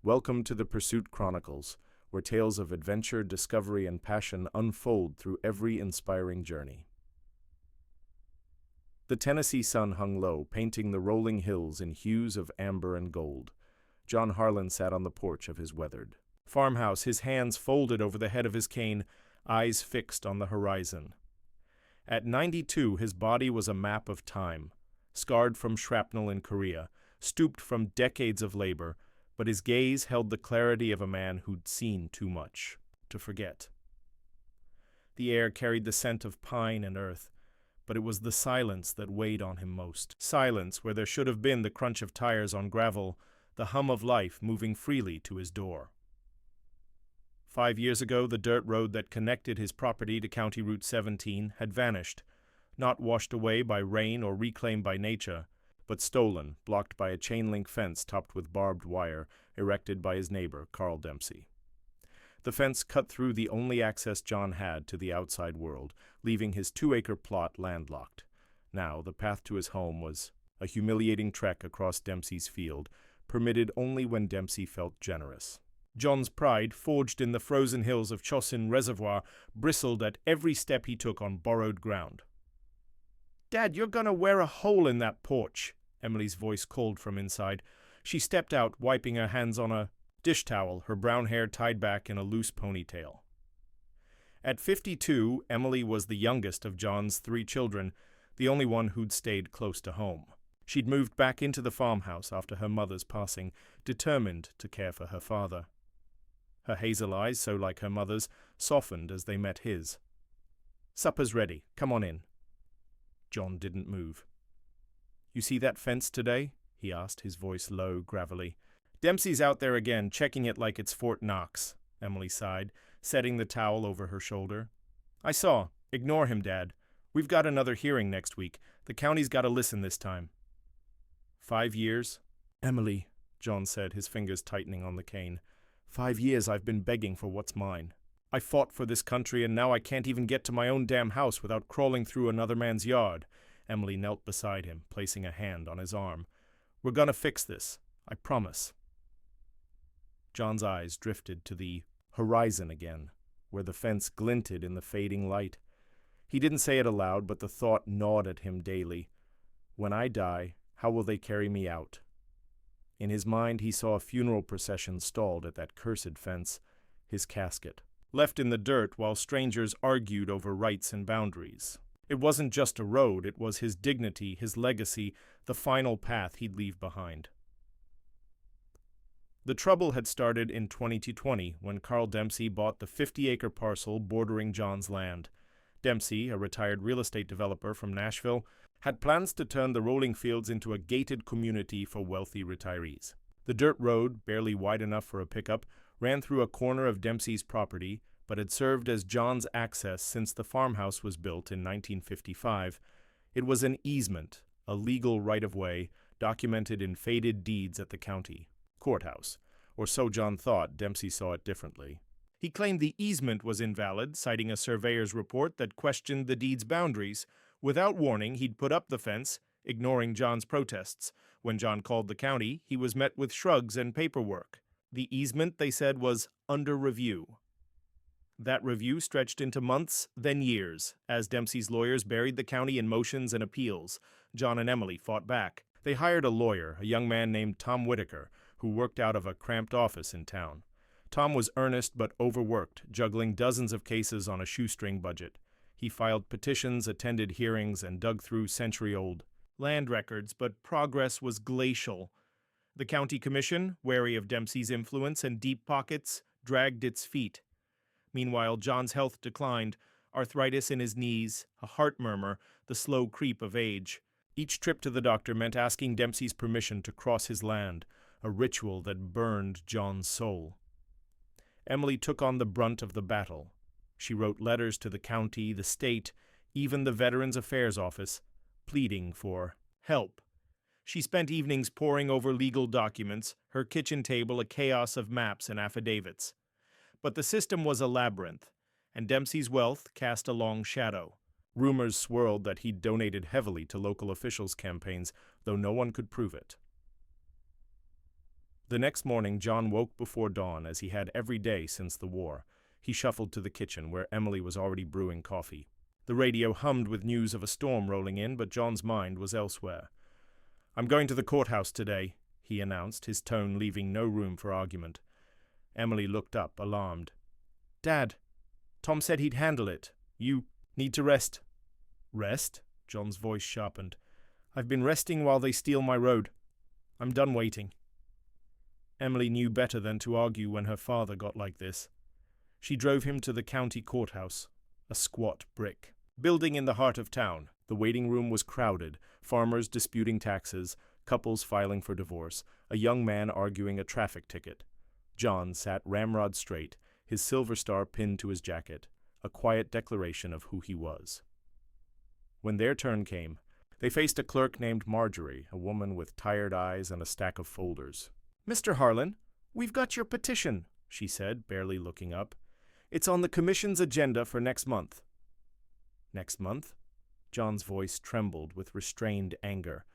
Welcome to the Pursuit Chronicles, where tales of adventure, discovery, and passion unfold through every inspiring journey. The Tennessee sun hung low, painting the rolling hills in hues of amber and gold. John Harlan sat on the porch of his weathered farmhouse, his hands folded over the head of his cane, eyes fixed on the horizon. At 92, his body was a map of time, scarred from shrapnel in Korea, stooped from decades of labor, but his gaze held the clarity of a man who'd seen too much to forget. The air carried the scent of pine and earth, but it was the silence that weighed on him most. Silence where there should have been the crunch of tires on gravel, the hum of life moving freely to his door. 5 years ago, the dirt road that connected his property to County Route 17 had vanished, not washed away by rain or reclaimed by nature, but stolen, blocked by a chain-link fence topped with barbed wire erected by his neighbor, Carl Dempsey. The fence cut through the only access John had to the outside world, leaving his 2-acre plot landlocked. Now, the path to his home was a humiliating trek across Dempsey's field, permitted only when Dempsey felt generous. John's pride, forged in the frozen hills of Chosin Reservoir, bristled at every step he took on borrowed ground. "Dad, you're gonna wear a hole in that porch," Emily's voice called from inside. She stepped out, wiping her hands on a dish towel, her brown hair tied back in a loose ponytail. At 52, Emily was the youngest of John's 3 children, the only one who'd stayed close to home. She'd moved back into the farmhouse after her mother's passing, determined to care for her father. Her hazel eyes, so like her mother's, softened as they met his. "Supper's ready. Come on in." John didn't move. "You see that fence today?" he asked, his voice low, gravelly. "Dempsey's out there again, checking it like it's Fort Knox," Emily sighed, setting the towel over her shoulder. "I saw. Ignore him, Dad. We've got another hearing next week. The county's got to listen this time." 5 years? "Emily," John said, his fingers tightening on the cane. 5 years I've been begging for what's mine. I fought for this country, and now I can't even get to my own damn house without crawling through another man's yard." Emily knelt beside him, placing a hand on his arm. "We're gonna fix this. I promise." John's eyes drifted to the horizon again, where the fence glinted in the fading light. He didn't say it aloud, but the thought gnawed at him daily. When I die, how will they carry me out? In his mind, he saw a funeral procession stalled at that cursed fence, his casket, left in the dirt while strangers argued over rights and boundaries. It wasn't just a road, it was his dignity, his legacy, the final path he'd leave behind. The trouble had started in 2020 when Carl Dempsey bought the 50-acre parcel bordering John's land. Dempsey, a retired real estate developer from Nashville, had plans to turn the rolling fields into a gated community for wealthy retirees. The dirt road, barely wide enough for a pickup, ran through a corner of Dempsey's property, but had served as John's access since the farmhouse was built in 1955. It was an easement, a legal right-of-way, documented in faded deeds at the county courthouse. Or so John thought. Dempsey saw it differently. He claimed the easement was invalid, citing a surveyor's report that questioned the deed's boundaries. Without warning, he'd put up the fence, ignoring John's protests. When John called the county, he was met with shrugs and paperwork. The easement, they said, was under review. That review stretched into months, then years. As Dempsey's lawyers buried the county in motions and appeals, John and Emily fought back. They hired a lawyer, a young man named Tom Whitaker, who worked out of a cramped office in town. Tom was earnest but overworked, juggling dozens of cases on a shoestring budget. He filed petitions, attended hearings, and dug through century-old land records, but progress was glacial. The county commission, wary of Dempsey's influence and deep pockets, dragged its feet. Meanwhile, John's health declined, arthritis in his knees, a heart murmur, the slow creep of age. Each trip to the doctor meant asking Dempsey's permission to cross his land, a ritual that burned John's soul. Emily took on the brunt of the battle. She wrote letters to the county, the state, even the Veterans Affairs Office, pleading for help. She spent evenings poring over legal documents, her kitchen table a chaos of maps and affidavits. But the system was a labyrinth, and Dempsey's wealth cast a long shadow. Rumors swirled that he'd donated heavily to local officials' campaigns, though no one could prove it. The next morning, John woke before dawn, as he had every day since the war. He shuffled to the kitchen, where Emily was already brewing coffee. The radio hummed with news of a storm rolling in, but John's mind was elsewhere. "I'm going to the courthouse today," he announced, his tone leaving no room for argument. Emily looked up, alarmed. "Dad, Tom said he'd handle it. You need to rest." "Rest?" John's voice sharpened. "I've been resting while they steal my road. I'm done waiting." Emily knew better than to argue when her father got like this. She drove him to the county courthouse, a squat brick building in the heart of town. The waiting room was crowded, farmers disputing taxes, couples filing for divorce, a young man arguing a traffic ticket. John sat ramrod straight, his silver star pinned to his jacket, a quiet declaration of who he was. When their turn came, they faced a clerk named Marjorie, a woman with tired eyes and a stack of folders. "Mr. Harlan, we've got your petition," she said, barely looking up. "It's on the commission's agenda for next month." "Next month?" John's voice trembled with restrained anger.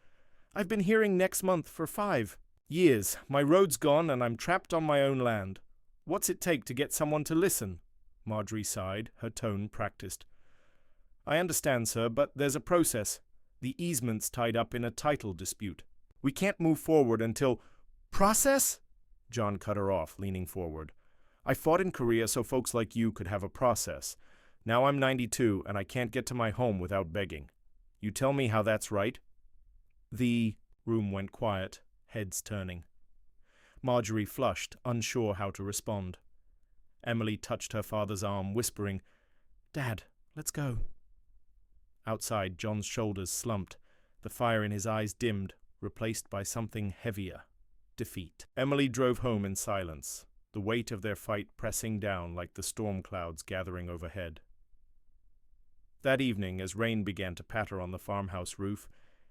"I've been hearing next month for 5 years. My road's gone and I'm trapped on my own land. What's it take to get someone to listen?" Marjorie sighed, her tone practiced. "I understand, sir, but there's a process. The easement's tied up in a title dispute. We can't move forward until—" "Process?" John cut her off, leaning forward. "I fought in Korea so folks like you could have a process. Now I'm 92 and I can't get to my home without begging. You tell me how that's right?" The room went quiet, heads turning. Marjorie flushed, unsure how to respond. Emily touched her father's arm, whispering, "Dad, let's go." Outside, John's shoulders slumped, the fire in his eyes dimmed, replaced by something heavier. Defeat. Emily drove home in silence, the weight of their fight pressing down like the storm clouds gathering overhead. That evening, as rain began to patter on the farmhouse roof,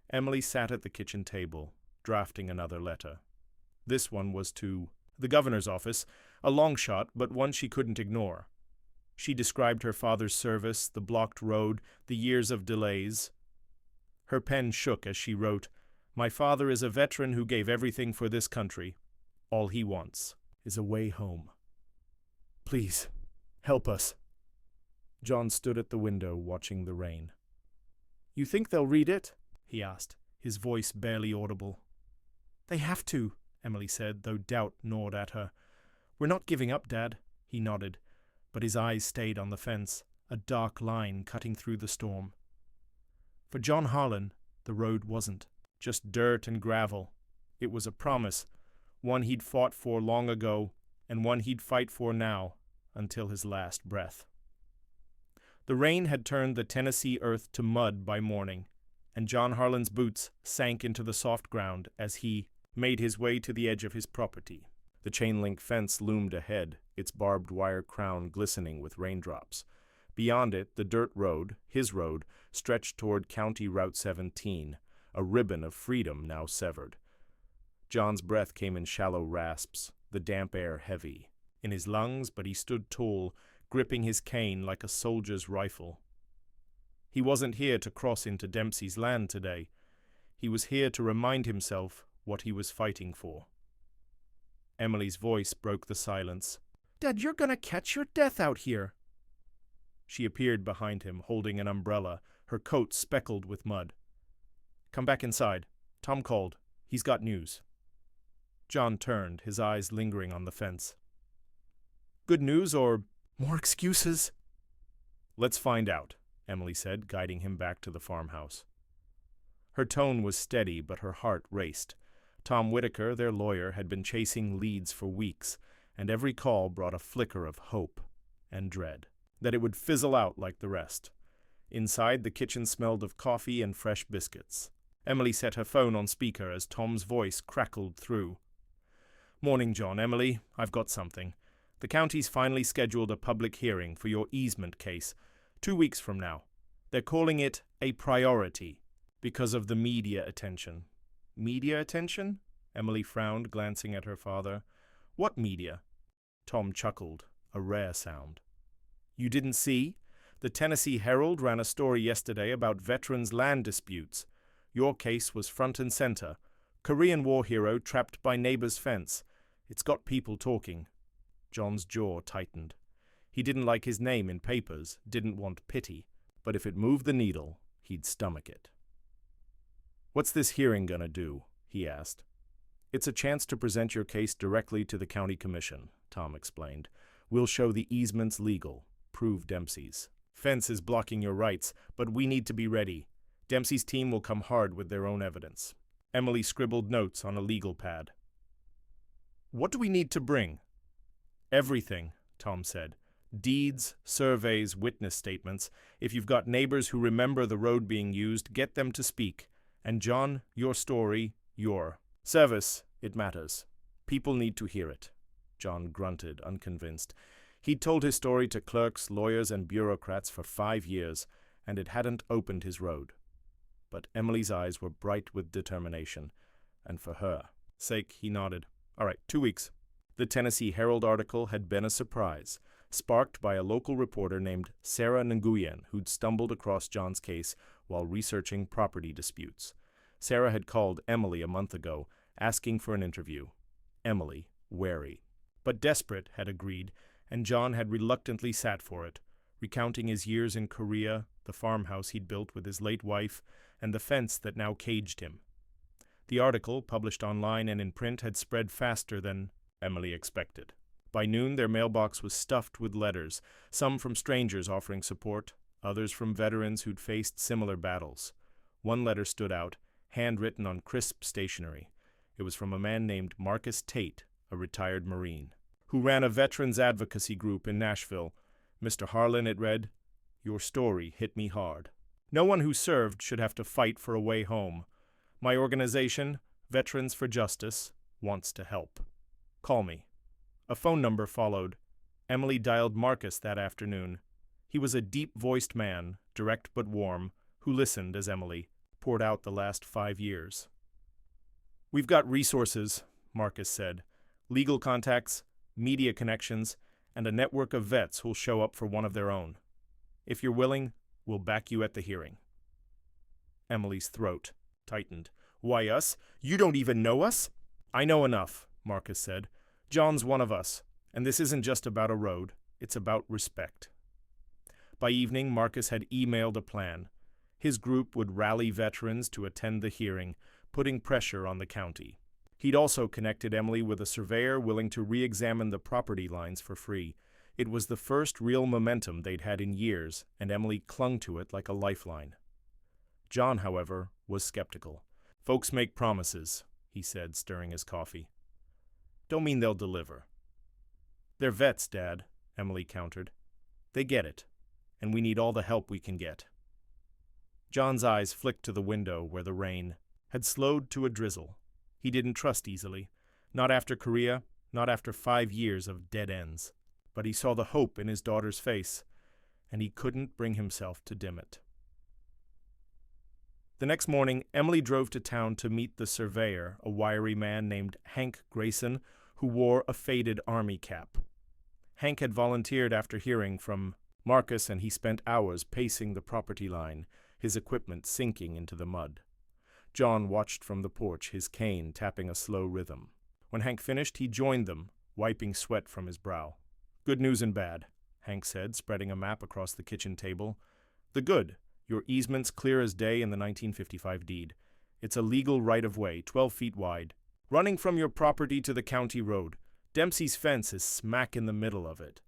Emily sat at the kitchen table, drafting another letter. This one was to the governor's office, a long shot, but one she couldn't ignore. She described her father's service, the blocked road, the years of delays. Her pen shook as she wrote, "My father is a veteran who gave everything for this country. All he wants is a way home. Please, help us." John stood at the window, watching the rain. "You think they'll read it?" he asked, his voice barely audible. "They have to," Emily said, though doubt gnawed at her. "We're not giving up, Dad," he nodded, but his eyes stayed on the fence, a dark line cutting through the storm. For John Harlan, the road wasn't just dirt and gravel. It was a promise, one he'd fought for long ago, and one he'd fight for now, until his last breath. The rain had turned the Tennessee earth to mud by morning, and John Harlan's boots sank into the soft ground as he made his way to the edge of his property. The chain-link fence loomed ahead, its barbed wire crown glistening with raindrops. Beyond it, the dirt road, his road, stretched toward County Route 17, a ribbon of freedom now severed. John's breath came in shallow rasps, the damp air heavy in his lungs, but he stood tall, gripping his cane like a soldier's rifle. He wasn't here to cross into Dempsey's land today. He was here to remind himself what he was fighting for. Emily's voice broke the silence. "Dad, you're gonna catch your death out here." She appeared behind him, holding an umbrella, her coat speckled with mud. "Come back inside. Tom called. He's got news." John turned, his eyes lingering on the fence. "Good news or more excuses?" "Let's find out," Emily said, guiding him back to the farmhouse. Her tone was steady, but her heart raced. Tom Whitaker, their lawyer, had been chasing leads for weeks, and every call brought a flicker of hope and dread that it would fizzle out like the rest. Inside, the kitchen smelled of coffee and fresh biscuits. Emily set her phone on speaker as Tom's voice crackled through. "Morning, John. Emily, I've got something. The county's finally scheduled a public hearing for your easement case, 2 weeks from now. They're calling it a priority because of the media attention." "Media attention?" Emily frowned, glancing at her father. "What media?" Tom chuckled, a rare sound. "You didn't see? The Tennessee Herald ran a story yesterday about veterans' land disputes. Your case was front and center. Korean War hero trapped by neighbor's fence. It's got people talking. John's jaw tightened. He didn't like his name in papers, didn't want pity, but if it moved the needle, he'd stomach it. "What's this hearing gonna do?" he asked. "It's a chance to present your case directly to the county commission," Tom explained. "We'll show the easement's legal, prove Dempsey's. Fence is blocking your rights, but we need to be ready. Dempsey's team will come hard with their own evidence." Emily scribbled notes on a legal pad. "What do we need to bring?" "Everything," Tom said. "Deeds, surveys, witness statements. If you've got neighbors who remember the road being used, get them to speak. And John, your story, your service, it matters. People need to hear it." John grunted, unconvinced. He'd told his story to clerks, lawyers, and bureaucrats for 5 years, and it hadn't opened his road. But Emily's eyes were bright with determination, and for her sake he nodded. "All right, 2 weeks." The Tennessee Herald article had been a surprise, sparked by a local reporter named Sarah Nguyen, who'd stumbled across John's case while researching property disputes. Sarah had called Emily a month ago, asking for an interview. Emily, wary, but desperate, had agreed, and John had reluctantly sat for it, recounting his years in Korea, the farmhouse he'd built with his late wife, and the fence that now caged him. The article, published online and in print, had spread faster than Emily expected. By noon, their mailbox was stuffed with letters, some from strangers offering support, others from veterans who'd faced similar battles. One letter stood out, handwritten on crisp stationery. It was from a man named Marcus Tate, a retired Marine, who ran a veterans advocacy group in Nashville. "Mr. Harlan," it read, "your story hit me hard. No one who served should have to fight for a way home. My organization, Veterans for Justice, wants to help. Call me." A phone number followed. Emily dialed Marcus that afternoon. He was a deep-voiced man, direct but warm, who listened as Emily poured out the last 5 years. "We've got resources," Marcus said. "Legal contacts, media connections, and a network of vets who'll show up for one of their own. If you're willing, we'll back you at the hearing." Emily's throat tightened. "Why us? You don't even know us?" "I know enough," Marcus said. "John's one of us, and this isn't just about a road, it's about respect." By evening, Marcus had emailed a plan. His group would rally veterans to attend the hearing, putting pressure on the county. He'd also connected Emily with a surveyor willing to re-examine the property lines for free. It was the first real momentum they'd had in years, and Emily clung to it like a lifeline. John, however, was skeptical. "Folks make promises," he said, stirring his coffee. "Don't mean they'll deliver." "They're vets, Dad," Emily countered. "They get it, and we need all the help we can get." John's eyes flicked to the window where the rain had slowed to a drizzle. He didn't trust easily, not after Korea, not after 5 years of dead ends. But he saw the hope in his daughter's face, and he couldn't bring himself to dim it. The next morning, Emily drove to town to meet the surveyor, a wiry man named Hank Grayson, who wore a faded army cap. Hank had volunteered after hearing from Marcus, and he spent hours pacing the property line, his equipment sinking into the mud. John watched from the porch, his cane tapping a slow rhythm. When Hank finished, he joined them, wiping sweat from his brow. "Good news and bad," Hank said, spreading a map across the kitchen table. "The good. Your easement's clear as day in the 1955 deed. It's a legal right-of-way, 12 feet wide, running from your property to the county road. Dempsey's fence is smack in the middle of it."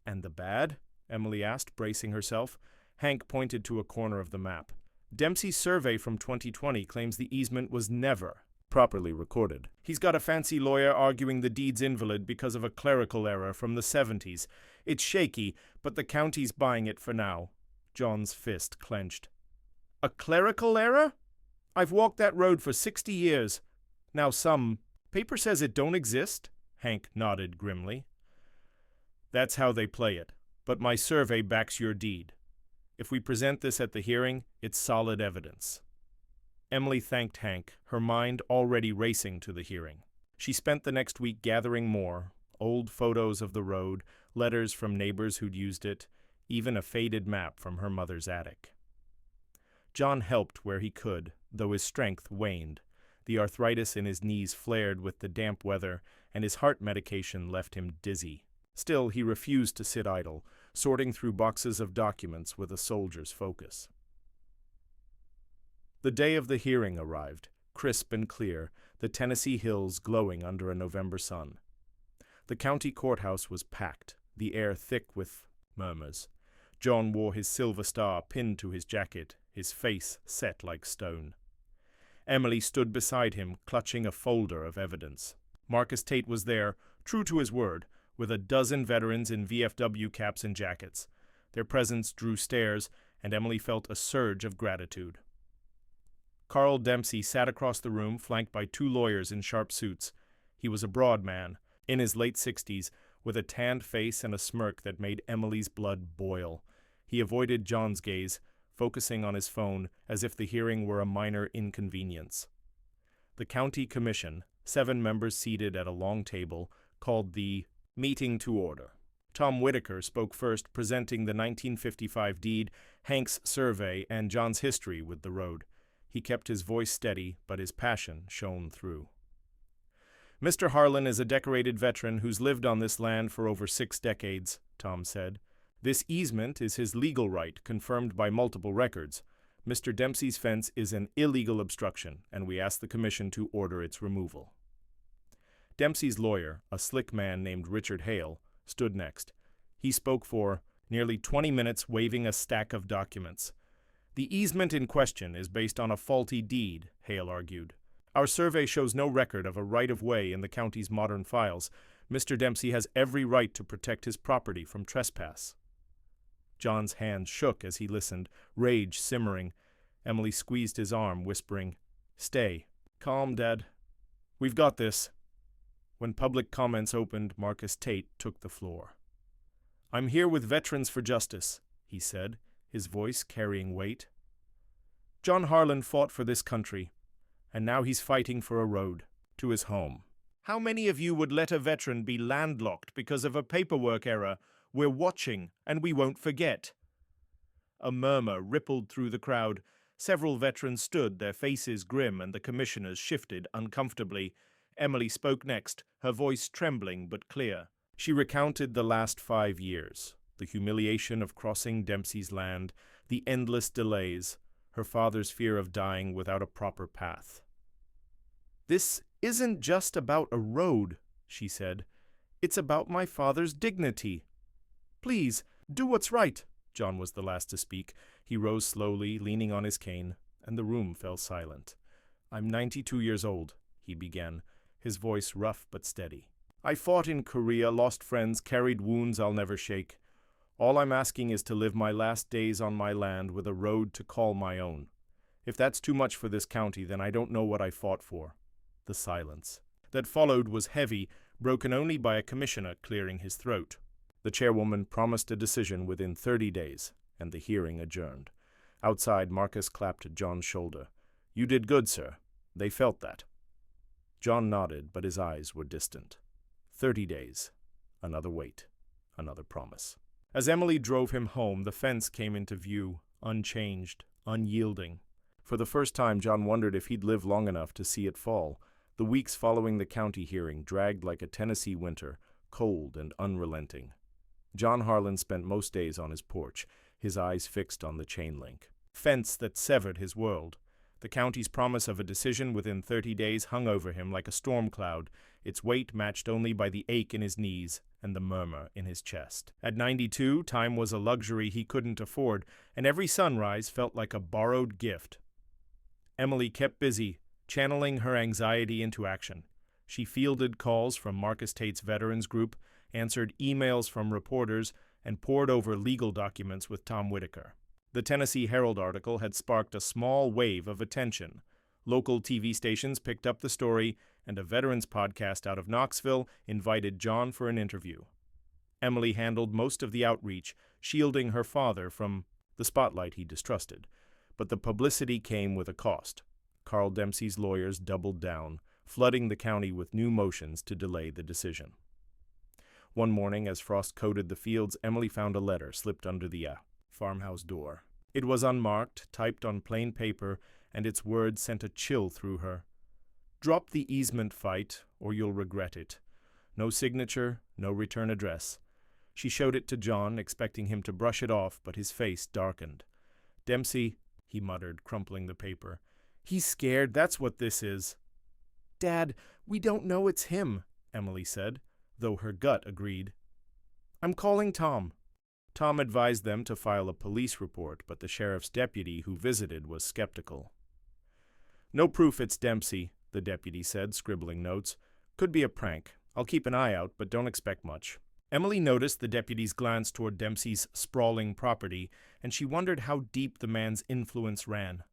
"And the bad?" Emily asked, bracing herself. Hank pointed to a corner of the map. "Dempsey's survey from 2020 claims the easement was never properly recorded. He's got a fancy lawyer arguing the deed's invalid because of a clerical error from the 70s. It's shaky, but the county's buying it for now." John's fist clenched. "A clerical error? I've walked that road for 60 years. Now some paper says it don't exist?" Hank nodded grimly. "That's how they play it, but my survey backs your deed. If we present this at the hearing, it's solid evidence." Emily thanked Hank, her mind already racing to the hearing. She spent the next week gathering more, old photos of the road, letters from neighbors who'd used it, even a faded map from her mother's attic. John helped where he could, though his strength waned. The arthritis in his knees flared with the damp weather, and his heart medication left him dizzy. Still, he refused to sit idle, sorting through boxes of documents with a soldier's focus. The day of the hearing arrived, crisp and clear, the Tennessee hills glowing under a November sun. The county courthouse was packed, the air thick with murmurs. John wore his silver star pinned to his jacket, his face set like stone. Emily stood beside him, clutching a folder of evidence. Marcus Tate was there, true to his word, with a dozen veterans in VFW caps and jackets. Their presence drew stares, and Emily felt a surge of gratitude. Carl Dempsey sat across the room, flanked by two lawyers in sharp suits. He was a broad man, in his late 60s, with a tanned face and a smirk that made Emily's blood boil. He avoided John's gaze, focusing on his phone as if the hearing were a minor inconvenience. The county commission, 7 members seated at a long table, called the meeting to order. Tom Whitaker spoke first, presenting the 1955 deed, Hank's survey, and John's history with the road. He kept his voice steady, but his passion shone through. Mr. Harlan is a decorated veteran who's lived on this land for over 6 decades, Tom said. This easement is his legal right, confirmed by multiple records. Mr. Dempsey's fence is an illegal obstruction, and we ask the commission to order its removal. Dempsey's lawyer, a slick man named Richard Hale, stood next. He spoke for nearly 20 minutes, waving a stack of documents. The easement in question is based on a faulty deed, Hale argued. Our survey shows no record of a right-of-way in the county's modern files. Mr. Dempsey has every right to protect his property from trespass. John's hands shook as he listened, rage simmering. Emily squeezed his arm, whispering, "Stay. Calm, Dad. We've got this." When public comments opened, Marcus Tate took the floor. "I'm here with Veterans for Justice," he said, his voice carrying weight. "John Harlan fought for this country, and now he's fighting for a road to his home. How many of you would let a veteran be landlocked because of a paperwork error? We're watching, and we won't forget." A murmur rippled through the crowd. Several veterans stood, their faces grim, and the commissioners shifted uncomfortably. Emily spoke next, her voice trembling but clear. She recounted the last 5 years, the humiliation of crossing Dempsey's land, the endless delays, her father's fear of dying without a proper path. "This isn't just about a road," she said. "It's about my father's dignity. Please, do what's right." John was the last to speak. He rose slowly, leaning on his cane, and the room fell silent. "I'm 92 years old," he began, his voice rough but steady. "I fought in Korea, lost friends, carried wounds I'll never shake. All I'm asking is to live my last days on my land with a road to call my own. If that's too much for this county, then I don't know what I fought for." The silence that followed was heavy, broken only by a commissioner clearing his throat. The chairwoman promised a decision within 30 days, and the hearing adjourned. Outside, Marcus clapped John's shoulder. "You did good, sir. They felt that." John nodded, but his eyes were distant. 30 days. Another wait. Another promise. As Emily drove him home, the fence came into view, unchanged, unyielding. For the first time, John wondered if he'd live long enough to see it fall. The weeks following the county hearing dragged like a Tennessee winter, cold and unrelenting. John Harlan spent most days on his porch, his eyes fixed on the chain link fence that severed his world. The county's promise of a decision within 30 days hung over him like a storm cloud, its weight matched only by the ache in his knees and the murmur in his chest. At 92, time was a luxury he couldn't afford, and every sunrise felt like a borrowed gift. Emily kept busy, channeling her anxiety into action. She fielded calls from Marcus Tate's veterans group, answered emails from reporters, and pored over legal documents with Tom Whitaker. The Tennessee Herald article had sparked a small wave of attention. Local TV stations picked up the story, and a veterans podcast out of Knoxville invited John for an interview. Emily handled most of the outreach, shielding her father from the spotlight he distrusted. But the publicity came with a cost. Carl Dempsey's lawyers doubled down, flooding the county with new motions to delay the decision. One morning, as frost coated the fields, Emily found a letter slipped under the farmhouse door. It was unmarked, typed on plain paper, and its words sent a chill through her. Drop the easement fight, or you'll regret it. No signature, no return address. She showed it to John, expecting him to brush it off, but his face darkened. Dempsey, he muttered, crumpling the paper. He's scared, that's what this is. Dad, we don't know it's him, Emily said, though her gut agreed. I'm calling Tom. Tom advised them to file a police report, but the sheriff's deputy who visited was skeptical. No proof it's Dempsey, the deputy said, scribbling notes. Could be a prank. I'll keep an eye out, but don't expect much. Emily noticed the deputy's glance toward Dempsey's sprawling property, and she wondered how deep the man's influence ran.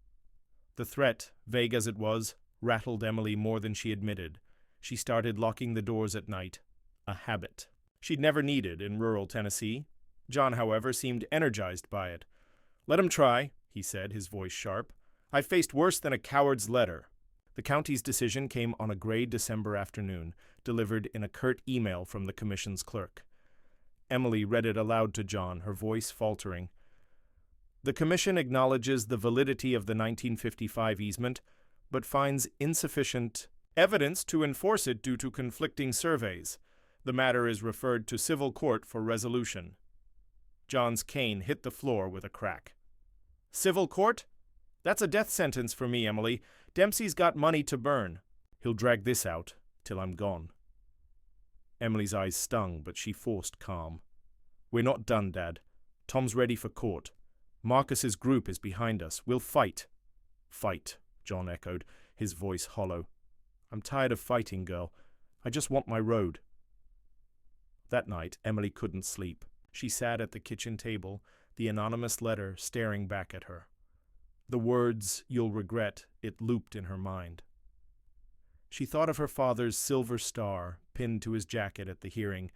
The threat, vague as it was, rattled Emily more than she admitted. She started locking the doors at night. A habit she'd never needed in rural Tennessee. John, however, seemed energized by it. Let him try, he said, his voice sharp. I've faced worse than a coward's letter. The county's decision came on a gray December afternoon, delivered in a curt email from the commission's clerk. Emily read it aloud to John, her voice faltering. The commission acknowledges the validity of the 1955 easement, but finds insufficient evidence to enforce it due to conflicting surveys. The matter is referred to civil court for resolution. John's cane hit the floor with a crack. Civil court? That's a death sentence for me, Emily. Dempsey's got money to burn. He'll drag this out till I'm gone. Emily's eyes stung, but she forced calm. We're not done, Dad. Tom's ready for court. Marcus's group is behind us. We'll fight. Fight, John echoed, his voice hollow. I'm tired of fighting, girl. I just want my road. That night, Emily couldn't sleep. She sat at the kitchen table, the anonymous letter staring back at her. The words, "You'll regret," it looped in her mind. She thought of her father's silver star pinned to his jacket at the hearing,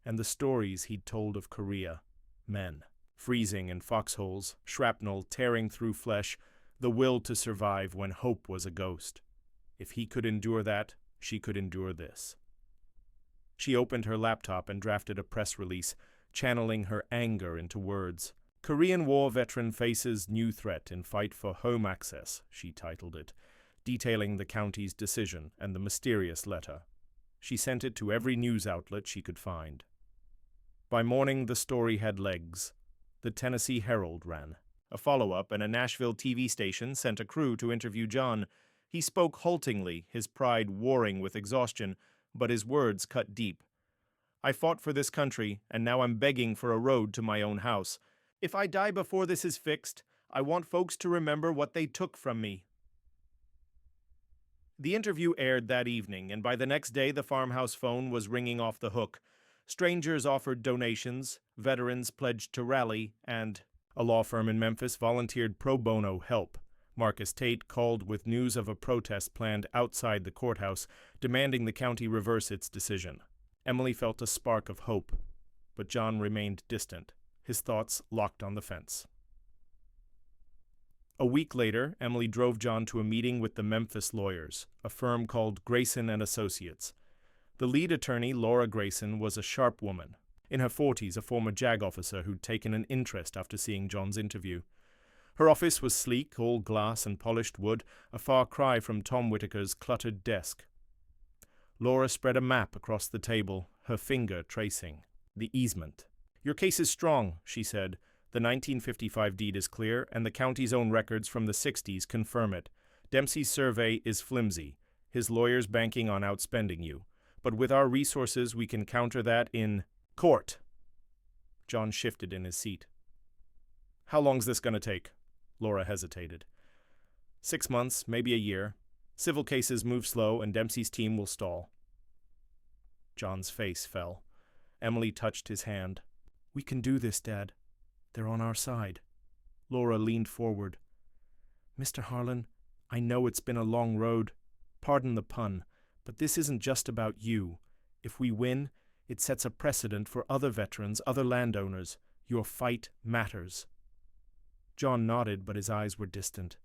and the stories he'd told of Korea. Men, freezing in foxholes, shrapnel tearing through flesh, the will to survive when hope was a ghost. If he could endure that, she could endure this. She opened her laptop and drafted a press release, channeling her anger into words. Korean War veteran faces new threat in fight for home access, she titled it, detailing the county's decision and the mysterious letter. She sent it to every news outlet she could find. By morning, the story had legs. The Tennessee Herald ran. A follow-up, and a Nashville TV station sent a crew to interview John. He spoke haltingly, his pride warring with exhaustion, but his words cut deep. I fought for this country, and now I'm begging for a road to my own house. If I die before this is fixed, I want folks to remember what they took from me. The interview aired that evening, and by the next day the farmhouse phone was ringing off the hook. Strangers offered donations, veterans pledged to rally, and a law firm in Memphis volunteered pro bono help. Marcus Tate called with news of a protest planned outside the courthouse, demanding the county reverse its decision. Emily felt a spark of hope, but John remained distant, his thoughts locked on the fence. A week later, Emily drove John to a meeting with the Memphis lawyers, a firm called Grayson and Associates. The lead attorney, Laura Grayson, was a sharp woman, in her 40s, a former JAG officer who'd taken an interest after seeing John's interview. Her office was sleek, all glass and polished wood, a far cry from Tom Whitaker's cluttered desk. Laura spread a map across the table, her finger tracing the easement. Your case is strong, she said. The 1955 deed is clear, and the county's own records from the 60s confirm it. Dempsey's survey is flimsy, his lawyers banking on outspending you. But with our resources, we can counter that in court. John shifted in his seat. How long's this going to take? Laura hesitated. 6 months, maybe a year. Civil cases move slow, and Dempsey's team will stall. John's face fell. Emily touched his hand. We can do this, Dad. They're on our side. Laura leaned forward. Mr. Harlan, I know it's been a long road. Pardon the pun, but this isn't just about you. If we win, it sets a precedent for other veterans, other landowners. Your fight matters. John nodded, but his eyes were distant.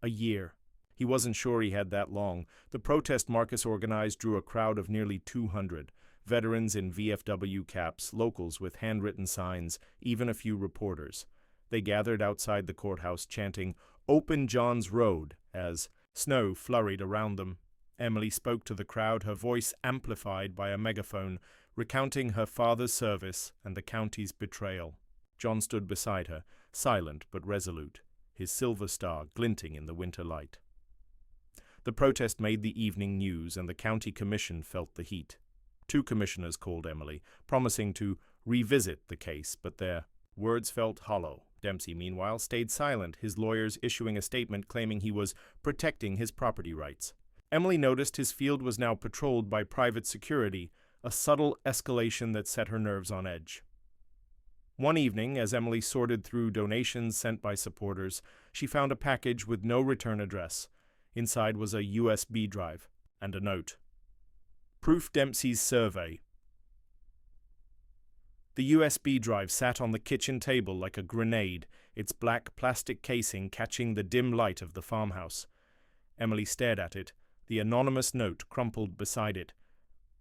A year. He wasn't sure he had that long. The protest Marcus organized drew a crowd of nearly 200. Veterans in VFW caps, locals with handwritten signs, even a few reporters. They gathered outside the courthouse chanting, "Open John's Road," as snow flurried around them. Emily spoke to the crowd, her voice amplified by a megaphone, recounting her father's service and the county's betrayal. John stood beside her, silent but resolute, his silver star glinting in the winter light. The protest made the evening news, and the county commission felt the heat. 2 commissioners called Emily, promising to revisit the case, but their words felt hollow. Dempsey, meanwhile, stayed silent, his lawyers issuing a statement claiming he was protecting his property rights. Emily noticed his field was now patrolled by private security, a subtle escalation that set her nerves on edge. One evening, as Emily sorted through donations sent by supporters, she found a package with no return address. Inside was a USB drive and a note. Proof Dempsey's survey. The USB drive sat on the kitchen table like a grenade, its black plastic casing catching the dim light of the farmhouse. Emily stared at it, the anonymous note crumpled beside it.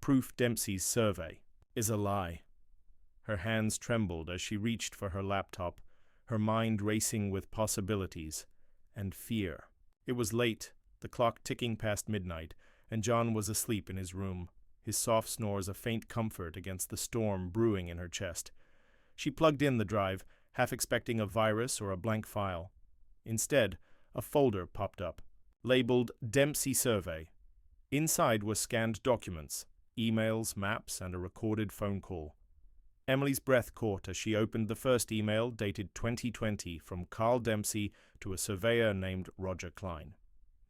Proof Dempsey's survey is a lie. Her hands trembled as she reached for her laptop, her mind racing with possibilities and fear. It was late, the clock ticking past midnight, and John was asleep in his room, his soft snores a faint comfort against the storm brewing in her chest. She plugged in the drive, half expecting a virus or a blank file. Instead, a folder popped up, labeled Dempsey Survey. Inside were scanned documents, emails, maps, and a recorded phone call. Emily's breath caught as she opened the first email, dated 2020, from Carl Dempsey to a surveyor named Roger Klein.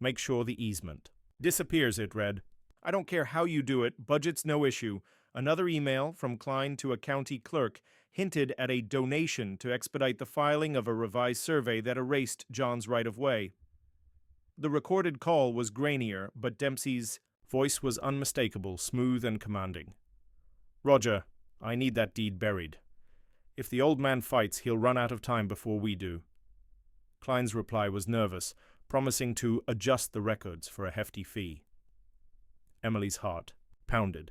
Make sure the easement disappears, it read. I don't care how you do it, budget's no issue. Another email from Klein to a county clerk hinted at a donation to expedite the filing of a revised survey that erased John's right-of-way. The recorded call was grainier, but Dempsey's voice was unmistakable, smooth and commanding. Roger, I need that deed buried. If the old man fights, he'll run out of time before we do. Klein's reply was nervous, promising to adjust the records for a hefty fee. Emily's heart pounded.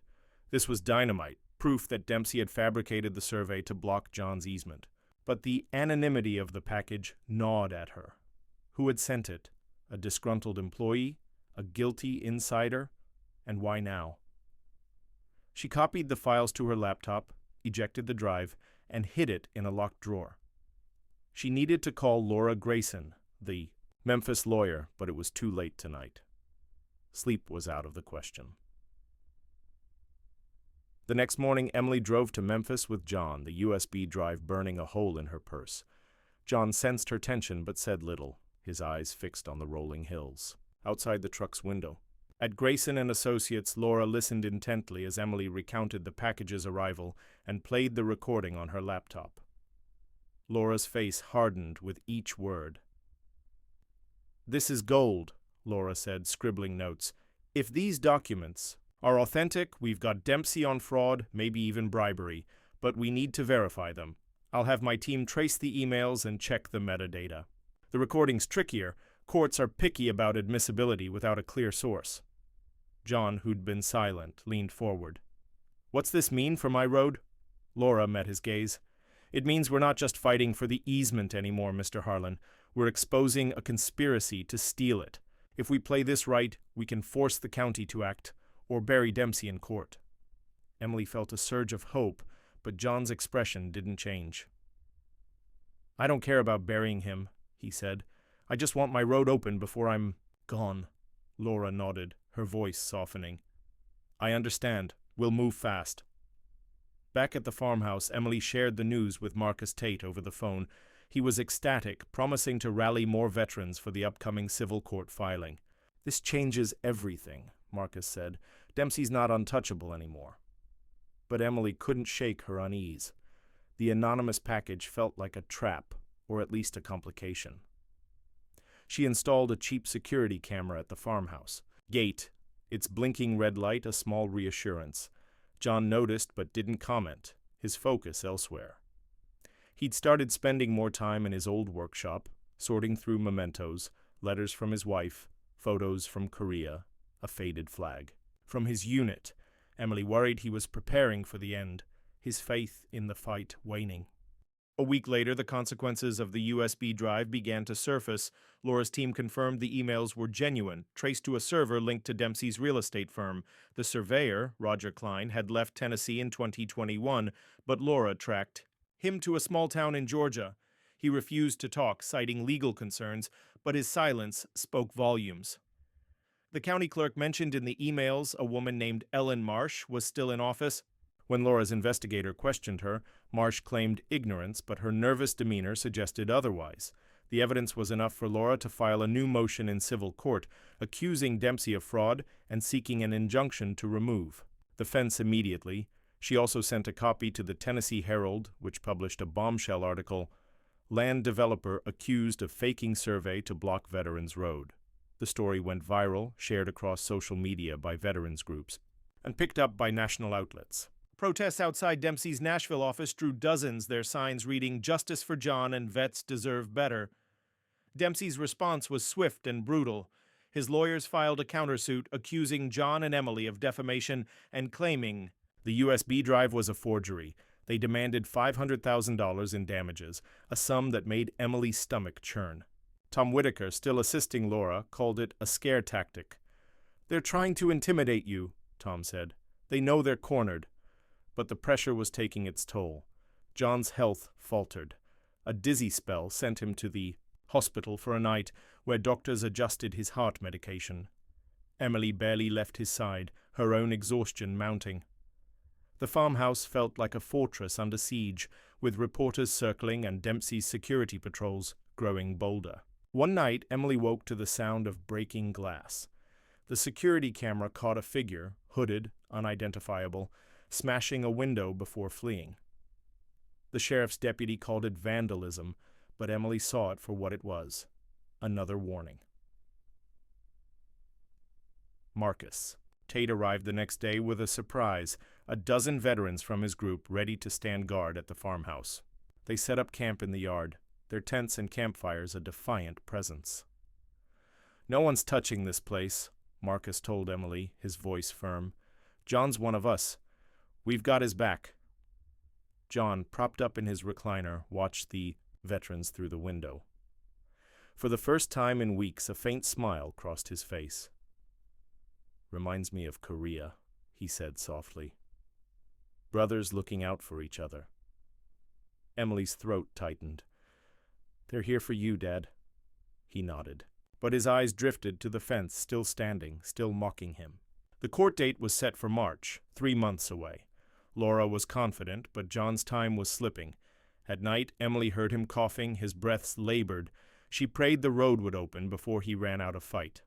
This was dynamite, proof that Dempsey had fabricated the survey to block John's easement. But the anonymity of the package gnawed at her. Who had sent it? A disgruntled employee? A guilty insider? And why now? She copied the files to her laptop, ejected the drive, and hid it in a locked drawer. She needed to call Laura Grayson, the Memphis lawyer, but it was too late tonight. Sleep was out of the question. The next morning, Emily drove to Memphis with John, the USB drive burning a hole in her purse. John sensed her tension but said little, his eyes fixed on the rolling hills. Outside the truck's window. At Grayson and Associates, Laura listened intently as Emily recounted the package's arrival and played the recording on her laptop. Laura's face hardened with each word. This is gold, Laura said, scribbling notes. If these documents are authentic, we've got Dempsey on fraud, maybe even bribery, but we need to verify them. I'll have my team trace the emails and check the metadata. The recording's trickier. Courts are picky about admissibility without a clear source. John, who'd been silent, leaned forward. What's this mean for my road? Laura met his gaze. It means we're not just fighting for the easement anymore, Mr. Harlan. We're exposing a conspiracy to steal it. If we play this right, we can force the county to act, or bury Dempsey in court. Emily felt a surge of hope, but John's expression didn't change. I don't care about burying him, he said. I just want my road open before I'm gone. Laura nodded, her voice softening. I understand. We'll move fast. Back at the farmhouse, Emily shared the news with Marcus Tate over the phone. He was ecstatic, promising to rally more veterans for the upcoming civil court filing. This changes everything, Marcus said. Dempsey's not untouchable anymore. But Emily couldn't shake her unease. The anonymous package felt like a trap, or at least a complication. She installed a cheap security camera at the farmhouse. Gate, its blinking red light a small reassurance. John noticed but didn't comment, his focus elsewhere. He'd started spending more time in his old workshop, sorting through mementos, letters from his wife, photos from Korea, a faded flag. From his unit, Emily worried he was preparing for the end, his faith in the fight waning. A week later, the consequences of the USB drive began to surface. Laura's team confirmed the emails were genuine, traced to a server linked to Dempsey's real estate firm. The surveyor, Roger Klein, had left Tennessee in 2021, but Laura tracked him to a small town in Georgia. He refused to talk, citing legal concerns, but his silence spoke volumes. The county clerk mentioned in the emails a woman named Ellen Marsh was still in office. When Laura's investigator questioned her, Marsh claimed ignorance, but her nervous demeanor suggested otherwise. The evidence was enough for Laura to file a new motion in civil court, accusing Dempsey of fraud and seeking an injunction to remove the fence immediately. She also sent a copy to the Tennessee Herald, which published a bombshell article, "Land Developer Accused of Faking Survey to Block Veterans Road." The story went viral, shared across social media by veterans groups, and picked up by national outlets. Protests outside Dempsey's Nashville office drew dozens, their signs reading "Justice for John" and "Vets Deserve Better." Dempsey's response was swift and brutal. His lawyers filed a countersuit accusing John and Emily of defamation and claiming the USB drive was a forgery. They demanded $500,000 in damages, a sum that made Emily's stomach churn. Tom Whitaker, still assisting Laura, called it a scare tactic. "They're trying to intimidate you," Tom said. "They know they're cornered." But the pressure was taking its toll. John's health faltered. A dizzy spell sent him to the hospital for a night, where doctors adjusted his heart medication. Emily barely left his side, her own exhaustion mounting. The farmhouse felt like a fortress under siege, with reporters circling and Dempsey's security patrols growing bolder. One night, Emily woke to the sound of breaking glass. The security camera caught a figure, hooded, unidentifiable, smashing a window before fleeing. The sheriff's deputy called it vandalism, but Emily saw it for what it was: another warning. Marcus. Tate arrived the next day with a surprise: a dozen veterans from his group ready to stand guard at the farmhouse. They set up camp in the yard, their tents and campfires a defiant presence. "No one's touching this place," Marcus told Emily, his voice firm. "John's one of us. We've got his back." John, propped up in his recliner, watched the veterans through the window. For the first time in weeks, a faint smile crossed his face. "Reminds me of Korea," he said softly. "Brothers looking out for each other." Emily's throat tightened. "They're here for you, Dad." He nodded, but his eyes drifted to the fence, still standing, still mocking him. The court date was set for March, 3 months away. Laura was confident, but John's time was slipping. At night, Emily heard him coughing, his breaths labored. She prayed the road would open before he ran out of fight.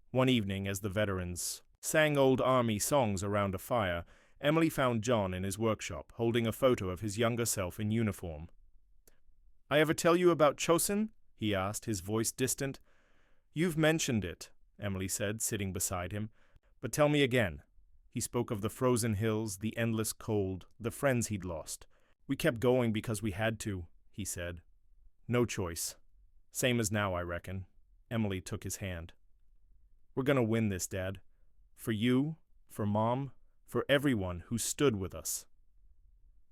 One evening, as the veterans sang old army songs around a fire, Emily found John in his workshop, holding a photo of his younger self in uniform. "I ever tell you about Chosin?" he asked, his voice distant. "You've mentioned it," Emily said, sitting beside him. "But tell me again." He spoke of the frozen hills, the endless cold, the friends he'd lost. "We kept going because we had to," he said. "No choice. Same as now, I reckon." Emily took his hand. "We're gonna win this, Dad. For you, for Mom, for everyone who stood with us."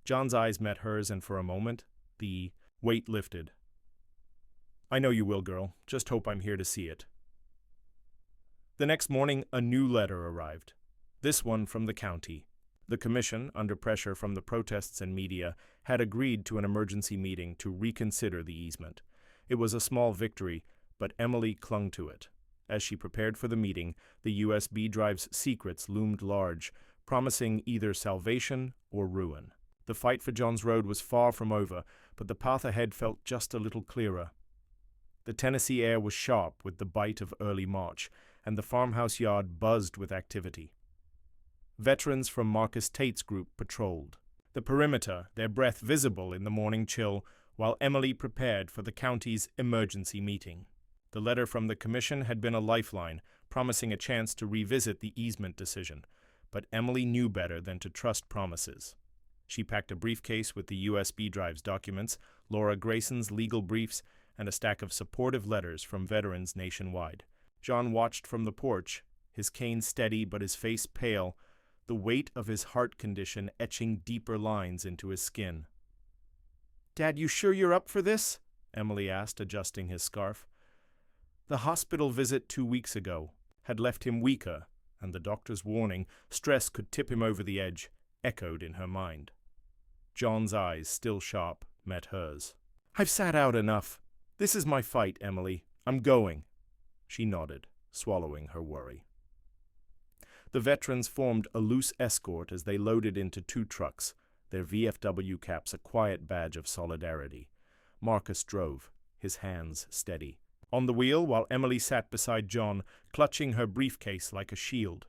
John's eyes met hers, and for a moment, the weight lifted. "I know you will, girl. Just hope I'm here to see it." The next morning, a new letter arrived. This one from the county. The commission, under pressure from the protests and media, had agreed to an emergency meeting to reconsider the easement. It was a small victory, but Emily clung to it. As she prepared for the meeting, the USB drive's secrets loomed large, promising either salvation or ruin. The fight for John's Road was far from over, but the path ahead felt just a little clearer. The Tennessee air was sharp with the bite of early March, and the farmhouse yard buzzed with activity. Veterans from Marcus Tate's group patrolled the perimeter, their breath visible in the morning chill, while Emily prepared for the county's emergency meeting. The letter from the commission had been a lifeline, promising a chance to revisit the easement decision, but Emily knew better than to trust promises. She packed a briefcase with the USB drive's documents, Laura Grayson's legal briefs, and a stack of supportive letters from veterans nationwide. John watched from the porch, his cane steady but his face pale, the weight of his heart condition etching deeper lines into his skin. "Dad, you sure you're up for this?" Emily asked, adjusting his scarf. The hospital visit 2 weeks ago had left him weaker, and the doctor's warning, stress could tip him over the edge, echoed in her mind. John's eyes, still sharp, met hers. "I've sat out enough. This is my fight, Emily. I'm going." She nodded, swallowing her worry. The veterans formed a loose escort as they loaded into 2 trucks, their VFW caps a quiet badge of solidarity. Marcus drove, his hands steady. On the wheel, while Emily sat beside John, clutching her briefcase like a shield.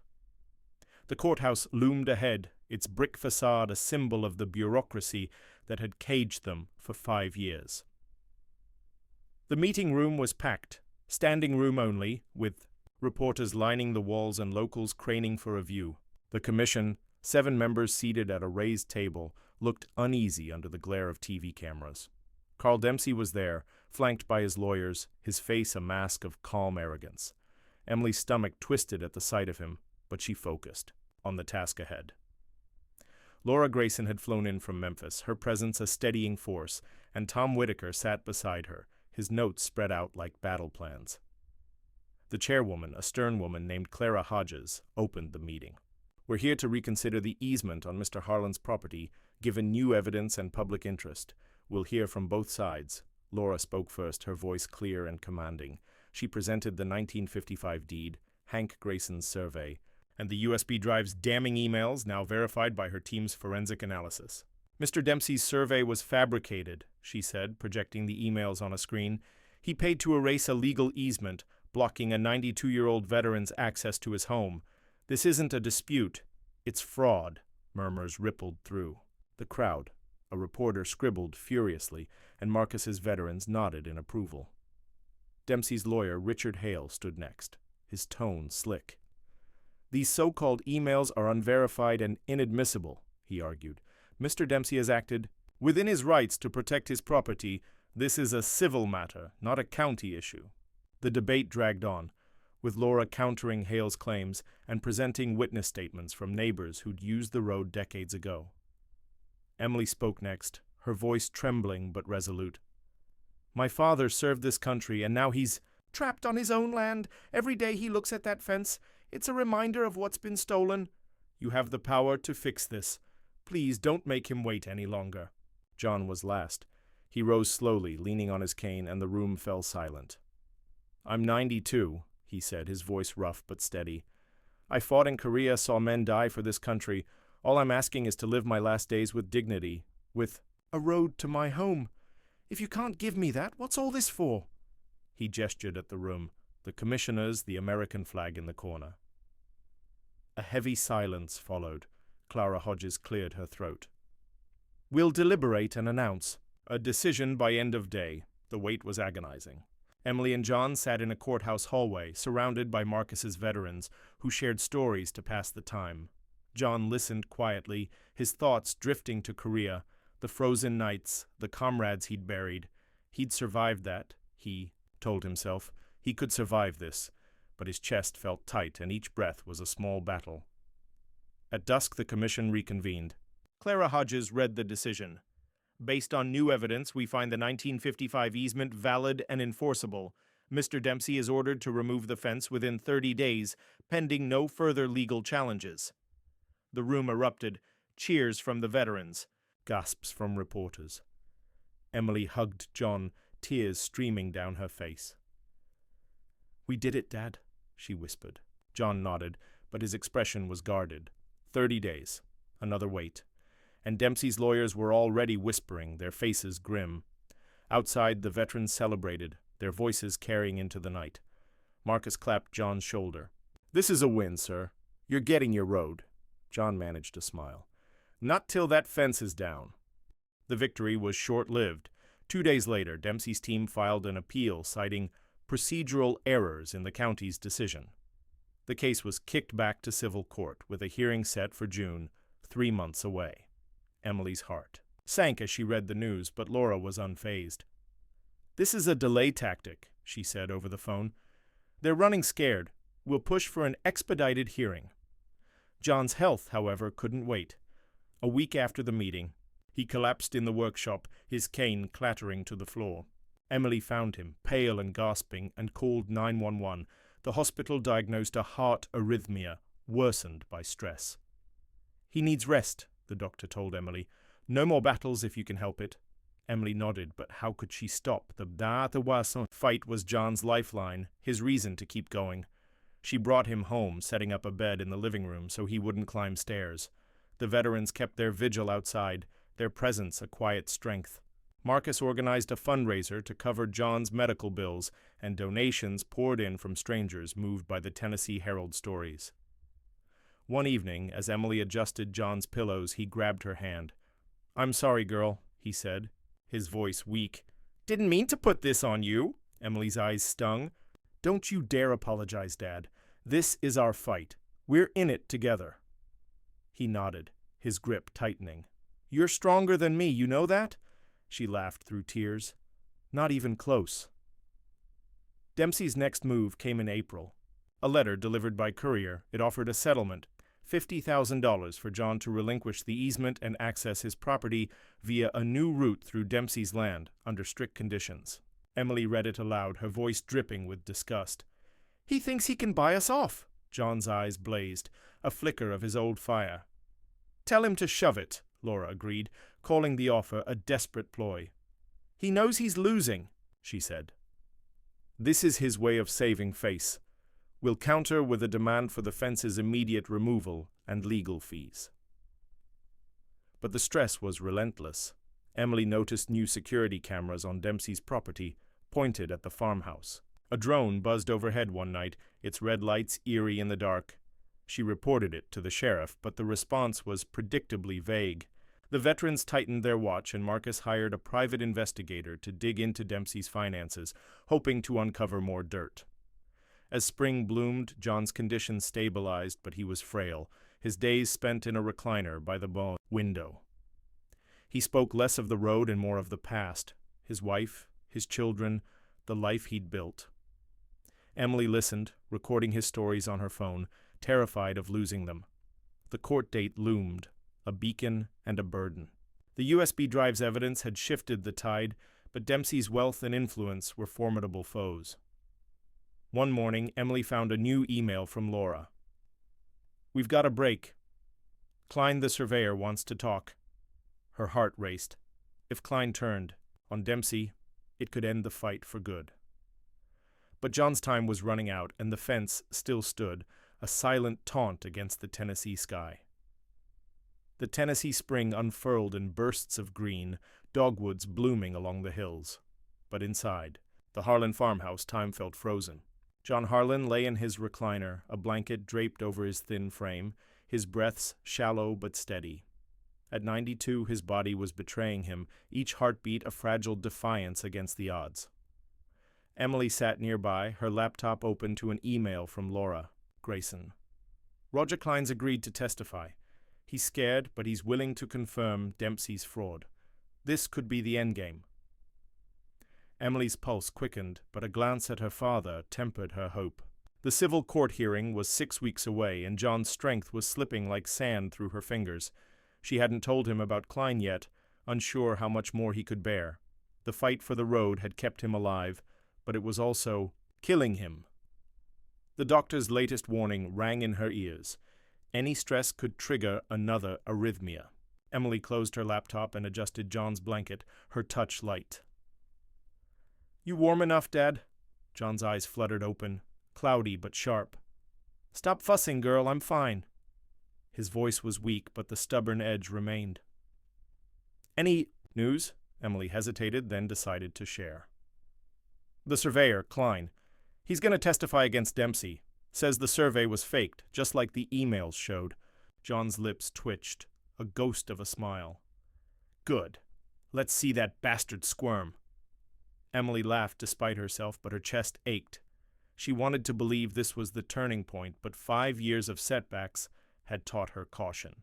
The courthouse loomed ahead, its brick facade a symbol of the bureaucracy that had caged them for 5 years. The meeting room was packed, standing room only, with reporters lining the walls and locals craning for a view. The commission, 7 members seated at a raised table, looked uneasy under the glare of TV cameras. Carl Dempsey was there, flanked by his lawyers, his face a mask of calm arrogance. Emily's stomach twisted at the sight of him, but she focused on the task ahead. Laura Grayson had flown in from Memphis, her presence a steadying force, and Tom Whitaker sat beside her, his notes spread out like battle plans. The chairwoman, a stern woman named Clara Hodges, opened the meeting. "We're here to reconsider the easement on Mr. Harlan's property, given new evidence and public interest. We'll hear from both sides." Laura spoke first, her voice clear and commanding. She presented the 1955 deed, Hank Grayson's survey, and the USB drive's damning emails, now verified by her team's forensic analysis. "Mr. Dempsey's survey was fabricated," she said, projecting the emails on a screen. "He paid to erase a legal easement, blocking a 92-year-old veteran's access to his home. This isn't a dispute. It's fraud," murmurs rippled through. The crowd. A reporter scribbled furiously, and Marcus's veterans nodded in approval. Dempsey's lawyer, Richard Hale, stood next, his tone slick. "These so-called emails are unverified and inadmissible," he argued. "Mr. Dempsey has acted within his rights to protect his property. This is a civil matter, not a county issue." The debate dragged on, with Laura countering Hale's claims and presenting witness statements from neighbors who'd used the road decades ago. Emily spoke next, her voice trembling but resolute. "My father served this country, and now he's trapped on his own land. Every day he looks at that fence. It's a reminder of what's been stolen. You have the power to fix this. Please don't make him wait any longer." John was last. He rose slowly, leaning on his cane, and the room fell silent. "I'm 92, he said, his voice rough but steady. "I fought in Korea, saw men die for this country. All I'm asking is to live my last days with dignity, with a road to my home. If you can't give me that, what's all this for?" He gestured at the room, the commissioners, the American flag in the corner. A heavy silence followed. Clara Hodges cleared her throat. "We'll deliberate and announce. A decision by end of day." The wait was agonizing. Emily and John sat in a courthouse hallway, surrounded by Marcus's veterans, who shared stories to pass the time. John listened quietly, his thoughts drifting to Korea, the frozen nights, the comrades he'd buried. He'd survived that, he told himself. He could survive this, but his chest felt tight and each breath was a small battle. At dusk the commission reconvened. Clara Hodges read the decision. "Based on new evidence, we find the 1955 easement valid and enforceable. Mr. Dempsey is ordered to remove the fence within 30 days, pending no further legal challenges." The room erupted, cheers from the veterans, gasps from reporters. Emily hugged John, tears streaming down her face. "We did it, Dad," she whispered. John nodded, but his expression was guarded. 30 days. Another wait. And Dempsey's lawyers were already whispering, their faces grim. Outside, the veterans celebrated, their voices carrying into the night. Marcus clapped John's shoulder. "This is a win, sir. You're getting your road." John managed to smile. "Not till that fence is down." The victory was short-lived. 2 days later, Dempsey's team filed an appeal citing procedural errors in the county's decision. The case was kicked back to civil court, with a hearing set for June, 3 months away. Emily's heart sank as she read the news, but Laura was unfazed. "This is a delay tactic," she said over the phone. "They're running scared. We'll push for an expedited hearing." John's health, however, couldn't wait. A week after the meeting, He collapsed in the workshop, his cane clattering to the floor. Emily found him, pale and gasping, and called 911. The hospital diagnosed a heart arrhythmia, worsened by stress. "He needs rest," the doctor told Emily. "No more battles if you can help it." Emily nodded, but how could she stop? The fight was John's lifeline, his reason to keep going. She brought him home, setting up a bed in the living room so he wouldn't climb stairs. The veterans kept their vigil outside, their presence a quiet strength. Marcus organized a fundraiser to cover John's medical bills, and donations poured in from strangers moved by the Tennessee Herald stories. One evening, as Emily adjusted John's pillows, he grabbed her hand. "I'm sorry, girl," he said, his voice weak. "Didn't mean to put this on you." Emily's eyes stung. "Don't you dare apologize, Dad. This is our fight. We're in it together." He nodded, his grip tightening. "You're stronger than me, you know that?" She laughed through tears. "Not even close." Dempsey's next move came in April. A letter delivered by courier. It offered a settlement, $50,000 for John to relinquish the easement and access his property via a new route through Dempsey's land, under strict conditions. Emily read it aloud, her voice dripping with disgust. "He thinks he can buy us off." John's eyes blazed, a flicker of his old fire. "Tell him to shove it," Laura agreed, calling the offer a desperate ploy. "He knows he's losing," she said. "This is his way of saving face. We'll counter with a demand for the fence's immediate removal and legal fees." But the stress was relentless. Emily noticed new security cameras on Dempsey's property, pointed at the farmhouse. A drone buzzed overhead one night, its red lights eerie in the dark. She reported it to the sheriff, but the response was predictably vague. The veterans tightened their watch, and Marcus hired a private investigator to dig into Dempsey's finances, hoping to uncover more dirt. As spring bloomed, John's condition stabilized, but he was frail, his days spent in a recliner by the window. He spoke less of the road and more of the past, his wife, his children, the life he'd built. Emily listened, recording his stories on her phone, terrified of losing them. The court date loomed, a beacon and a burden. The USB drive's evidence had shifted the tide, but Dempsey's wealth and influence were formidable foes. One morning, Emily found a new email from Laura. "We've got a break. Klein the surveyor wants to talk." Her heart raced. If Klein turned on Dempsey, it could end the fight for good. But John's time was running out, and the fence still stood, a silent taunt against the Tennessee sky. The Tennessee spring unfurled in bursts of green, dogwoods blooming along the hills. But inside, the Harlan farmhouse, time felt frozen. John Harlan lay in his recliner, a blanket draped over his thin frame, his breaths shallow but steady. At 92, his body was betraying him, each heartbeat a fragile defiance against the odds. Emily sat nearby, her laptop open to an email from Laura Grayson. "Roger Klein's agreed to testify. He's scared, but he's willing to confirm Dempsey's fraud. This could be the endgame." Emily's pulse quickened, but a glance at her father tempered her hope. The civil court hearing was 6 weeks away, and John's strength was slipping like sand through her fingers. She hadn't told him about Klein yet, unsure how much more he could bear. The fight for the road had kept him alive, but it was also killing him. The doctor's latest warning rang in her ears. Any stress could trigger another arrhythmia. Emily closed her laptop and adjusted John's blanket, her touch light. "You warm enough, Dad?" John's eyes fluttered open, cloudy but sharp. "Stop fussing, girl, I'm fine." His voice was weak, but the stubborn edge remained. "Any news?" Emily hesitated, then decided to share. "The surveyor, Klein. He's going to testify against Dempsey. Says the survey was faked, just like the emails showed." John's lips twitched, a ghost of a smile. "Good. Let's see that bastard squirm." Emily laughed despite herself, but her chest ached. She wanted to believe this was the turning point, but 5 years of setbacks had taught her caution.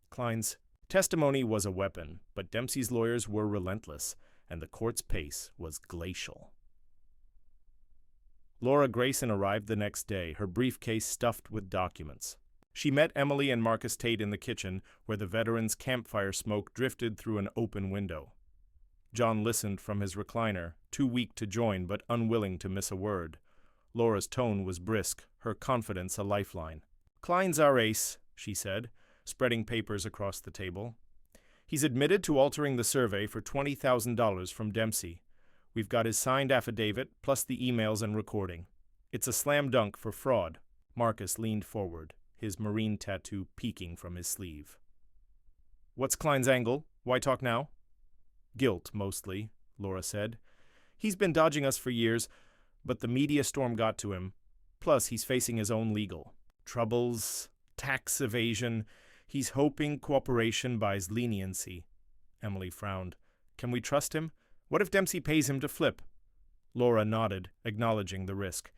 Klein's testimony was a weapon, but Dempsey's lawyers were relentless, and the court's pace was glacial. Laura Grayson arrived the next day, her briefcase stuffed with documents. She met Emily and Marcus Tate in the kitchen, where the veteran's campfire smoke drifted through an open window. John listened from his recliner, too weak to join but unwilling to miss a word. Laura's tone was brisk, her confidence a lifeline. "Klein's our ace," she said, spreading papers across the table. "He's admitted to altering the survey for $20,000 from Dempsey. We've got his signed affidavit, plus the emails and recording. It's a slam dunk for fraud." Marcus leaned forward, his marine tattoo peeking from his sleeve. "What's Klein's angle? Why talk now?" "Guilt, mostly," Laura said. "He's been dodging us for years, but the media storm got to him. Plus, he's facing his own legal troubles, tax evasion. He's hoping cooperation buys leniency." Emily frowned. "Can we trust him? What if Dempsey pays him to flip?" Laura nodded, acknowledging the risk.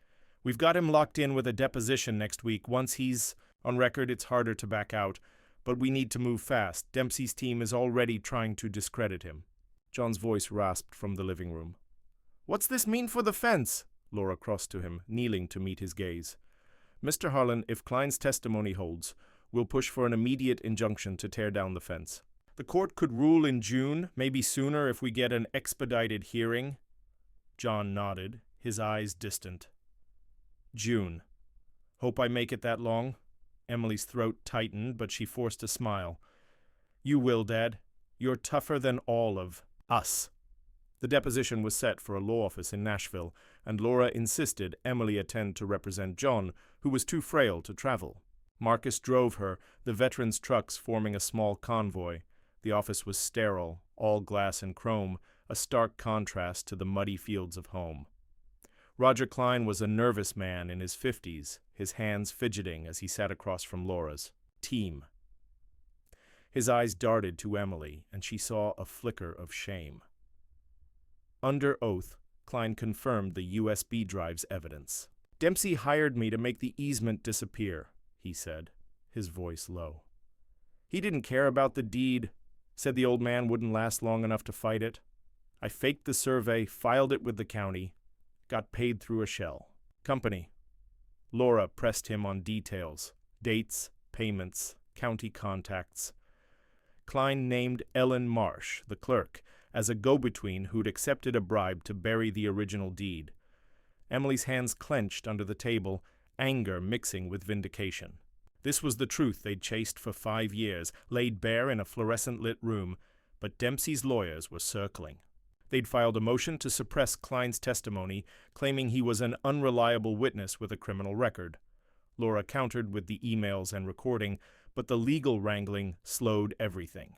"We've got him locked in with a deposition next week. Once he's on record, it's harder to back out. But we need to move fast. Dempsey's team is already trying to discredit him." John's voice rasped from the living room. "What's this mean for the fence?" Laura crossed to him, kneeling to meet his gaze. "Mr. Harlan, if Klein's testimony holds, we'll push for an immediate injunction to tear down the fence. The court could rule in June, maybe sooner if we get an expedited hearing." John nodded, his eyes distant. "June. Hope I make it that long?" Emily's throat tightened, but she forced a smile. "You will, Dad. You're tougher than all of us." The deposition was set for a law office in Nashville, and Laura insisted Emily attend to represent John, who was too frail to travel. Marcus drove her, the veterans' trucks forming a small convoy. The office was sterile, all glass and chrome, a stark contrast to the muddy fields of home. Roger Klein was a nervous man in his 50s, his hands fidgeting as he sat across from Laura's. "Team." His eyes darted to Emily, and she saw a flicker of shame. Under oath, Klein confirmed the USB drive's evidence. "Dempsey hired me to make the easement disappear," he said, his voice low. "He didn't care about the deed, said the old man wouldn't last long enough to fight it. I faked the survey, filed it with the county, got paid through a shell. Company." Laura pressed him on details, dates, payments, county contacts. Klein named Ellen Marsh, the clerk, as a go-between who'd accepted a bribe to bury the original deed. Emily's hands clenched under the table, anger mixing with vindication. This was the truth they'd chased for 5 years, laid bare in a fluorescent-lit room, but Dempsey's lawyers were circling. They'd filed a motion to suppress Klein's testimony, claiming he was an unreliable witness with a criminal record. Laura countered with the emails and recording, but the legal wrangling slowed everything.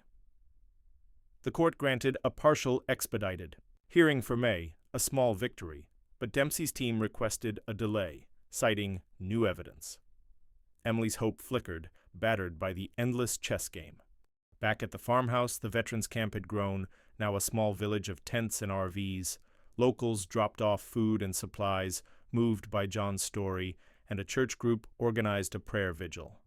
The court granted a partial expedited hearing for May, a small victory, but Dempsey's team requested a delay, citing new evidence. Emily's hope flickered, battered by the endless chess game. Back at the farmhouse, the veterans' camp had grown, now a small village of tents and RVs. Locals dropped off food and supplies, moved by John's story, and a church group organized a prayer vigil.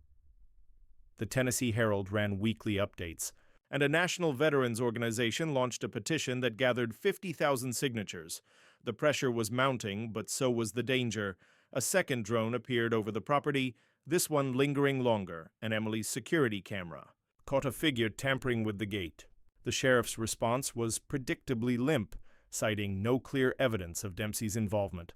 The Tennessee Herald ran weekly updates, and a national veterans organization launched a petition that gathered 50,000 signatures. The pressure was mounting, but so was the danger. A second drone appeared over the property, this one lingering longer, and Emily's security camera caught a figure tampering with the gate. The sheriff's response was predictably limp, citing no clear evidence of Dempsey's involvement.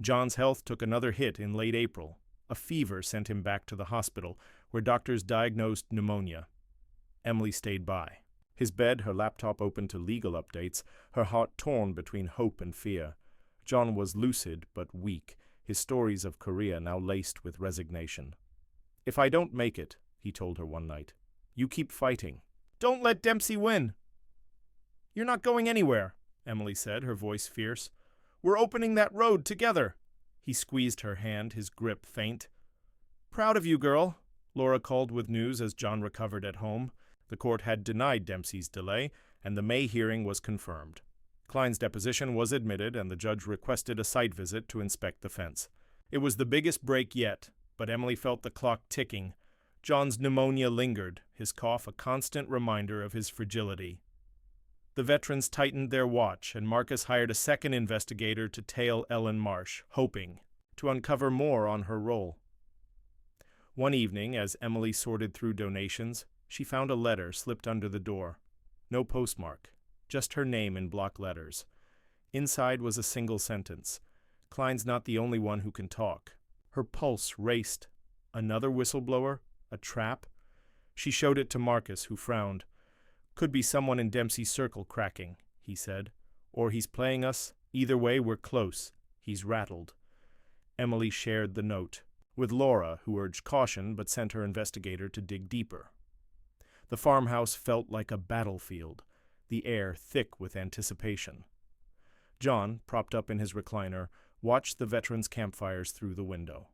John's health took another hit in late April. A fever sent him back to the hospital, where doctors diagnosed pneumonia. Emily stayed by. His bed, her laptop open to legal updates, her heart torn between hope and fear. John was lucid but weak, his stories of Korea now laced with resignation. "If I don't make it," he told her one night, "you keep fighting. Don't let Dempsey win." "You're not going anywhere," Emily said, her voice fierce. "We're opening that road together." He squeezed her hand, his grip faint. "Proud of you, girl," Laura called with news as John recovered at home. The court had denied Dempsey's delay, and the May hearing was confirmed. Klein's deposition was admitted, and the judge requested a site visit to inspect the fence. It was the biggest break yet, but Emily felt the clock ticking. John's pneumonia lingered, his cough a constant reminder of his fragility. The veterans tightened their watch, and Marcus hired a second investigator to tail Ellen Marsh, hoping to uncover more on her role. One evening, as Emily sorted through donations, she found a letter slipped under the door. No postmark, just her name in block letters. Inside was a single sentence. "Klein's not the only one who can talk." Her pulse raced. Another whistleblower? A trap? She showed it to Marcus, who frowned. "Could be someone in Dempsey's circle cracking," he said. "Or he's playing us. Either way, we're close. He's rattled." Emily shared the note with Laura, who urged caution but sent her investigator to dig deeper. The farmhouse felt like a battlefield, the air thick with anticipation. John, propped up in his recliner, watched the veterans' campfires through the window.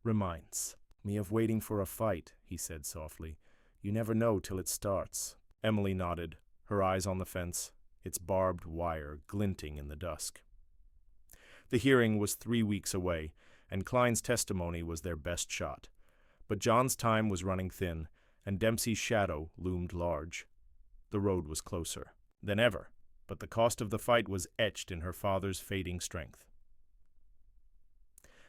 "Reminds me of waiting for a fight," he said softly. "You never know till it starts." Emily nodded, her eyes on the fence, its barbed wire glinting in the dusk. The hearing was 3 weeks away, and Klein's testimony was their best shot. But John's time was running thin, and Dempsey's shadow loomed large. The road was closer than ever, but the cost of the fight was etched in her father's fading strength.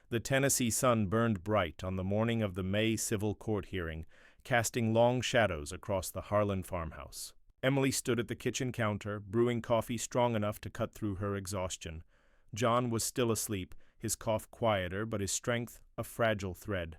The Tennessee sun burned bright on the morning of the May civil court hearing, casting long shadows across the Harlan farmhouse. Emily stood at the kitchen counter, brewing coffee strong enough to cut through her exhaustion. John was still asleep, his cough quieter, but his strength a fragile thread.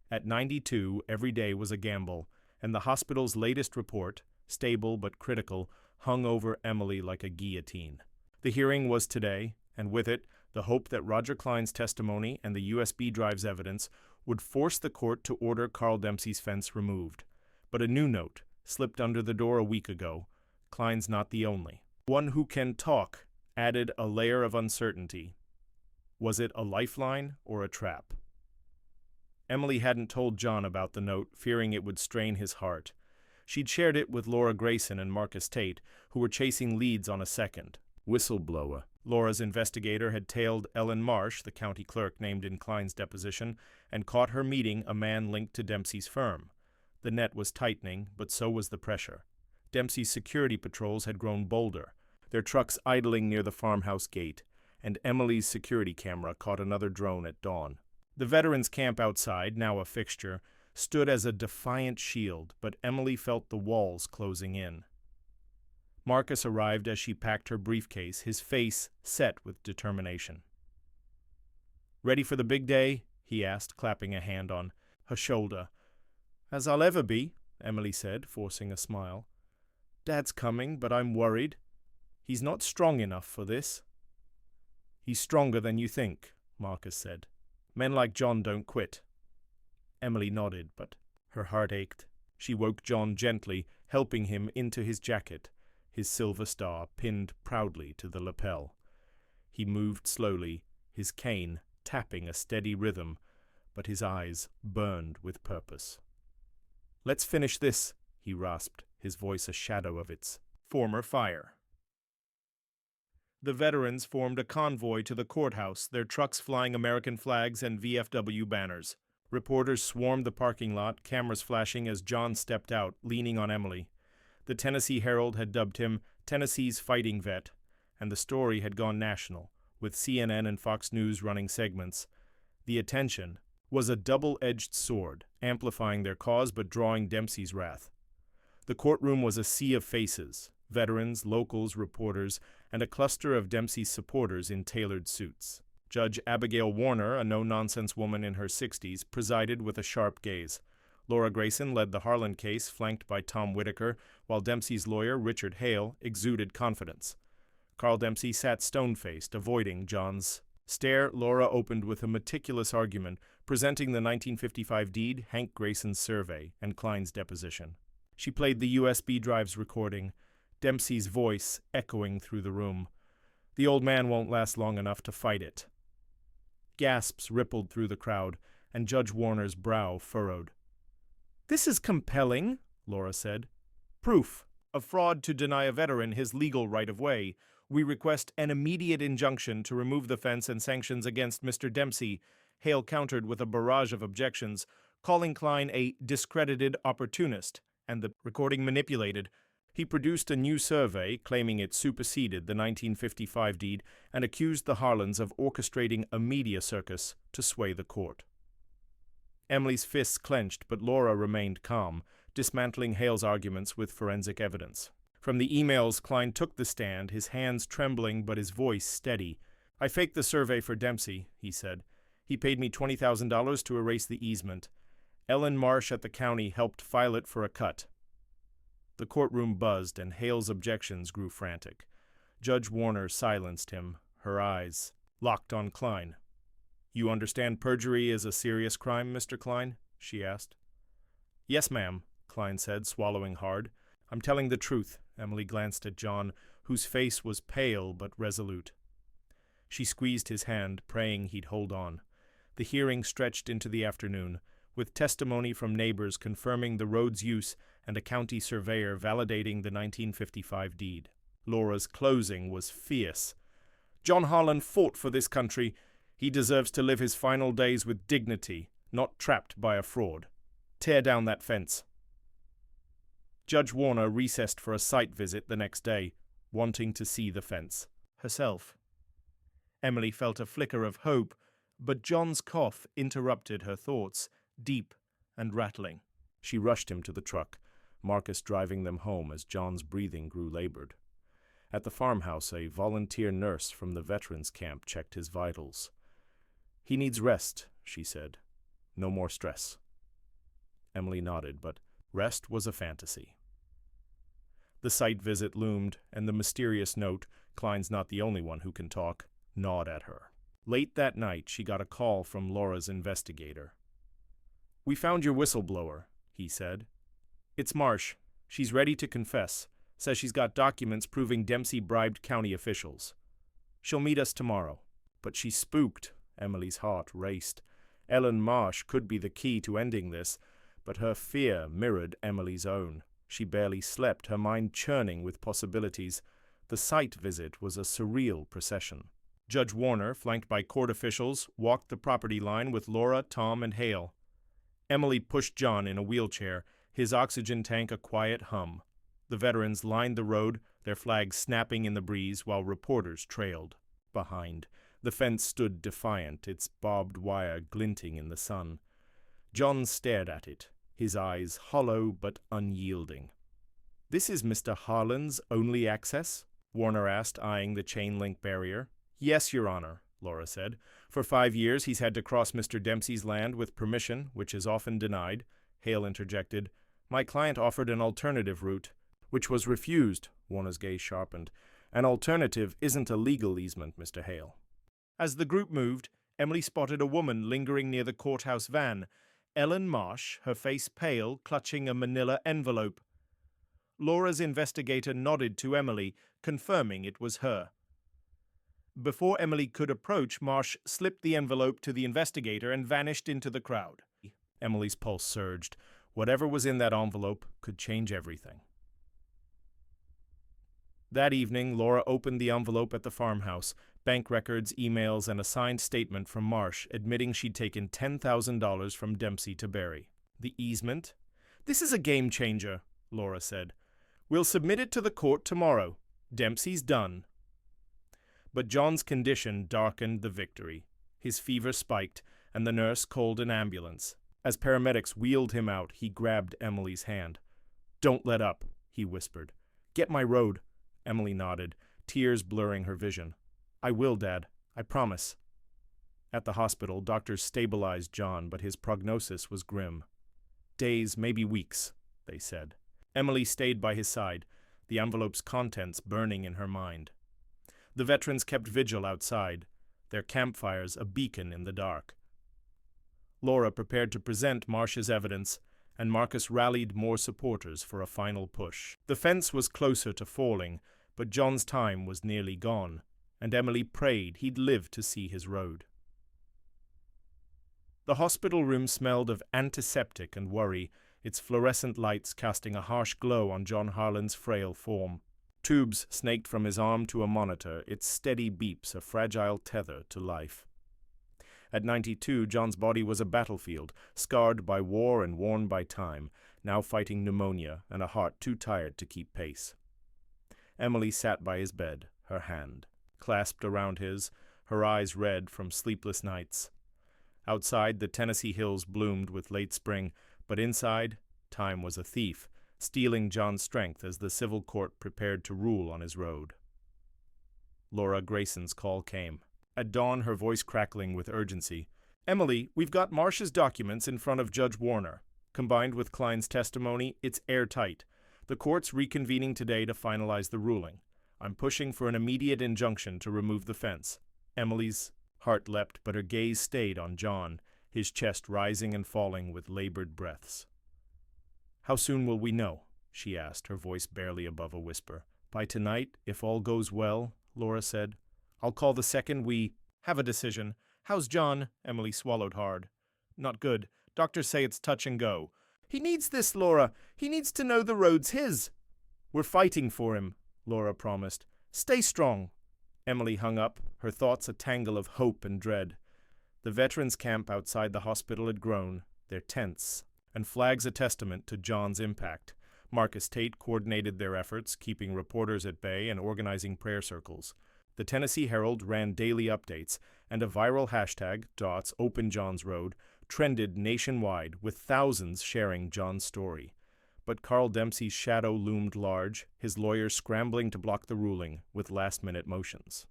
At 92, every day was a gamble, and the hospital's latest report, stable but critical, hung over Emily like a guillotine. The hearing was today, and with it, the hope that Roger Klein's testimony and the USB drive's evidence would force the court to order Carl Dempsey's fence removed. But a new note slipped under the door a week ago. "Klein's not the only one who can talk," added a layer of uncertainty. Was it a lifeline or a trap? Emily hadn't told John about the note, fearing it would strain his heart. She'd shared it with Laura Grayson and Marcus Tate, who were chasing leads on a second. Whistleblower. Laura's investigator had tailed Ellen Marsh, the county clerk named in Klein's deposition, and caught her meeting a man linked to Dempsey's firm. The net was tightening, but so was the pressure. Dempsey's security patrols had grown bolder, their trucks idling near the farmhouse gate, and Emily's security camera caught another drone at dawn. The veterans' camp outside, now a fixture, stood as a defiant shield, but Emily felt the walls closing in. Marcus arrived as she packed her briefcase, his face set with determination. "Ready for the big day?" he asked, clapping a hand on her shoulder. "As I'll ever be," Emily said, forcing a smile. "Dad's coming, but I'm worried. He's not strong enough for this." "He's stronger than you think," Marcus said. "Men like John don't quit." Emily nodded, but her heart ached. She woke John gently, helping him into his jacket, his silver star pinned proudly to the lapel. He moved slowly, his cane tapping a steady rhythm, but his eyes burned with purpose. "Let's finish this," he rasped, his voice a shadow of its former fire. The veterans formed a convoy to the courthouse, their trucks flying American flags and VFW banners. Reporters swarmed the parking lot, cameras flashing as John stepped out, leaning on Emily. The Tennessee Herald had dubbed him Tennessee's fighting vet, and the story had gone national, with CNN and Fox News running segments. The attention was a double-edged sword, amplifying their cause but drawing Dempsey's wrath. The courtroom was a sea of faces, veterans, locals, reporters, and a cluster of Dempsey's supporters in tailored suits. Judge Abigail Warner, a no-nonsense woman in her 60s, presided with a sharp gaze. Laura Grayson led the Harlan case, flanked by Tom Whitaker, while Dempsey's lawyer, Richard Hale, exuded confidence. Carl Dempsey sat stone-faced, avoiding John's stare. Laura opened with a meticulous argument, presenting the 1955 deed, Hank Grayson's survey, and Klein's deposition. She played the USB drive's recording, Dempsey's voice echoing through the room. "The old man won't last long enough to fight it." Gasps rippled through the crowd, and Judge Warner's brow furrowed. "This is compelling," Laura said. "Proof of fraud to deny a veteran his legal right-of-way. We request an immediate injunction to remove the fence and sanctions against Mr. Dempsey." Hale countered with a barrage of objections, calling Klein a discredited opportunist, and the recording manipulated. He produced a new survey, claiming it superseded the 1955 deed, and accused the Harlans of orchestrating a media circus to sway the court. Emily's fists clenched, but Laura remained calm, dismantling Hale's arguments with forensic evidence. From the emails, Klein took the stand, his hands trembling but his voice steady. "I faked the survey for Dempsey," he said. "He paid me $20,000 to erase the easement. Ellen Marsh at the county helped file it for a cut." The courtroom buzzed, and Hale's objections grew frantic. Judge Warner silenced him, her eyes locked on Klein. "You understand perjury is a serious crime, Mr. Klein?" she asked. "Yes, ma'am," Klein said, swallowing hard. "I'm telling the truth." Emily glanced at John, whose face was pale but resolute. She squeezed his hand, praying he'd hold on. The hearing stretched into the afternoon, with testimony from neighbors confirming the road's use and a county surveyor validating the 1955 deed. Laura's closing was fierce. "John Harlan fought for this country. He deserves to live his final days with dignity, not trapped by a fraud. Tear down that fence." Judge Warner recessed for a site visit the next day, wanting to see the fence herself. Emily felt a flicker of hope, but John's cough interrupted her thoughts, deep and rattling. She rushed him to the truck, Marcus driving them home as John's breathing grew labored. At the farmhouse, a volunteer nurse from the veterans camp checked his vitals. "He needs rest," she said. "No more stress." Emily nodded, but rest was a fantasy. The site visit loomed, and the mysterious note, "Klein's not the only one who can talk," gnawed at her. Late that night, she got a call from Laura's investigator. "We found your whistleblower," he said. "It's Marsh. She's ready to confess. Says she's got documents proving Dempsey bribed county officials. She'll meet us tomorrow." But she's spooked. Emily's heart raced. Ellen Marsh could be the key to ending this, but her fear mirrored Emily's own. She barely slept, her mind churning with possibilities. The site visit was a surreal procession. Judge Warner, flanked by court officials, walked the property line with Laura, Tom, and Hale. Emily pushed John in a wheelchair, his oxygen tank a quiet hum. The veterans lined the road, their flags snapping in the breeze while reporters trailed behind. The fence stood defiant, its barbed wire glinting in the sun. John stared at it, his eyes hollow but unyielding. "This is Mr. Harlan's only access?" Warner asked, eyeing the chain-link barrier. "Yes, Your Honor," Laura said. "For 5 years he's had to cross Mr. Dempsey's land with permission, which is often denied." Hale interjected. "My client offered an alternative route, which was refused." Warner's gaze sharpened. "An alternative isn't a legal easement, Mr. Hale." As the group moved, Emily spotted a woman lingering near the courthouse van, Ellen Marsh, her face pale, clutching a manila envelope. Laura's investigator nodded to Emily, confirming it was her. Before Emily could approach, Marsh slipped the envelope to the investigator and vanished into the crowd. Emily's pulse surged. Whatever was in that envelope could change everything. That evening, Laura opened the envelope at the farmhouse, bank records, emails, and a signed statement from Marsh admitting she'd taken $10,000 from Dempsey to bury. "The easement? This is a game changer," Laura said. "We'll submit it to the court tomorrow. Dempsey's done." But John's condition darkened the victory. His fever spiked, and the nurse called an ambulance. As paramedics wheeled him out, he grabbed Emily's hand. "Don't let up," he whispered. "Get my road." Emily nodded, tears blurring her vision. "I will, Dad. I promise." At the hospital, doctors stabilized John, but his prognosis was grim. "Days, maybe weeks," they said. Emily stayed by his side, the envelope's contents burning in her mind. The veterans kept vigil outside, their campfires a beacon in the dark. Laura prepared to present Marsh's evidence, and Marcus rallied more supporters for a final push. The fence was closer to falling, but John's time was nearly gone, and Emily prayed he'd live to see his road. The hospital room smelled of antiseptic and worry, its fluorescent lights casting a harsh glow on John Harlan's frail form. Tubes snaked from his arm to a monitor, its steady beeps a fragile tether to life. At 92, John's body was a battlefield, scarred by war and worn by time, now fighting pneumonia and a heart too tired to keep pace. Emily sat by his bed, her hand clasped around his, her eyes red from sleepless nights. Outside, the Tennessee hills bloomed with late spring, but inside, time was a thief, stealing John's strength as the civil court prepared to rule on his road. Laura Grayson's call came. At dawn, her voice crackling with urgency. "Emily, we've got Marsh's documents in front of Judge Warner. Combined with Klein's testimony, it's airtight. The court's reconvening today to finalize the ruling. I'm pushing for an immediate injunction to remove the fence." Emily's heart leapt, but her gaze stayed on John, his chest rising and falling with labored breaths. "How soon will we know?" she asked, her voice barely above a whisper. "By tonight, if all goes well," Laura said. "I'll call the second we have a decision. How's John?" Emily swallowed hard. "Not good. Doctors say it's touch and go." "He needs this, Laura. He needs to know the road's his." "We're fighting for him," Laura promised. "Stay strong." Emily hung up, her thoughts a tangle of hope and dread. The veterans' camp outside the hospital had grown, their tents, and flags a testament to John's impact. Marcus Tate coordinated their efforts, keeping reporters at bay and organizing prayer circles. The Tennessee Herald ran daily updates, and a viral hashtag, #OpenJohnsRoad, trended nationwide, with thousands sharing John's story. But Carl Dempsey's shadow loomed large, his lawyers scrambling to block the ruling with last-minute motions.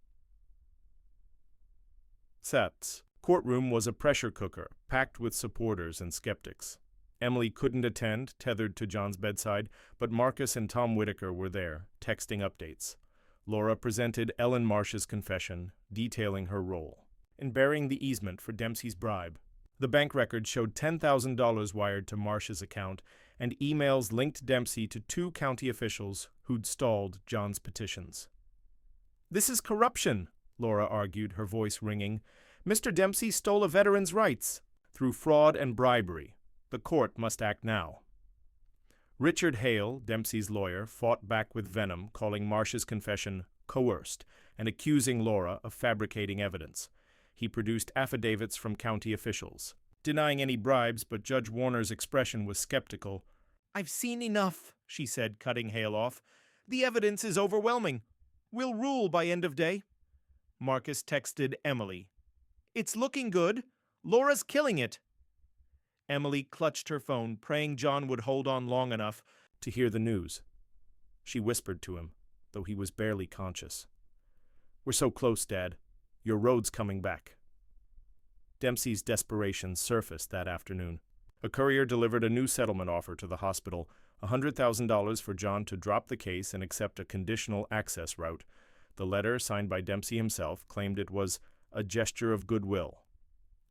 Sat's courtroom was a pressure cooker, packed with supporters and skeptics. Emily couldn't attend, tethered to John's bedside, but Marcus and Tom Whitaker were there, texting updates. Laura presented Ellen Marsh's confession, detailing her role in bearing the easement for Dempsey's bribe. The bank records showed $10,000 wired to Marsh's account, and emails linked Dempsey to 2 county officials who'd stalled John's petitions. "This is corruption," Laura argued, her voice ringing. "Mr. Dempsey stole a veteran's rights through fraud and bribery. The court must act now." Richard Hale, Dempsey's lawyer, fought back with venom, calling Marsh's confession coerced and accusing Laura of fabricating evidence. He produced affidavits from county officials, denying any bribes, but Judge Warner's expression was skeptical. "I've seen enough," she said, cutting Hale off. "The evidence is overwhelming. We'll rule by end of day." Marcus texted Emily. "It's looking good. Laura's killing it." Emily clutched her phone, praying John would hold on long enough to hear the news. She whispered to him, though he was barely conscious. "We're so close, Dad. Your road's coming back." Dempsey's desperation surfaced that afternoon. A courier delivered a new settlement offer to the hospital, $100,000 for John to drop the case and accept a conditional access route. The letter, signed by Dempsey himself, claimed it was a gesture of goodwill.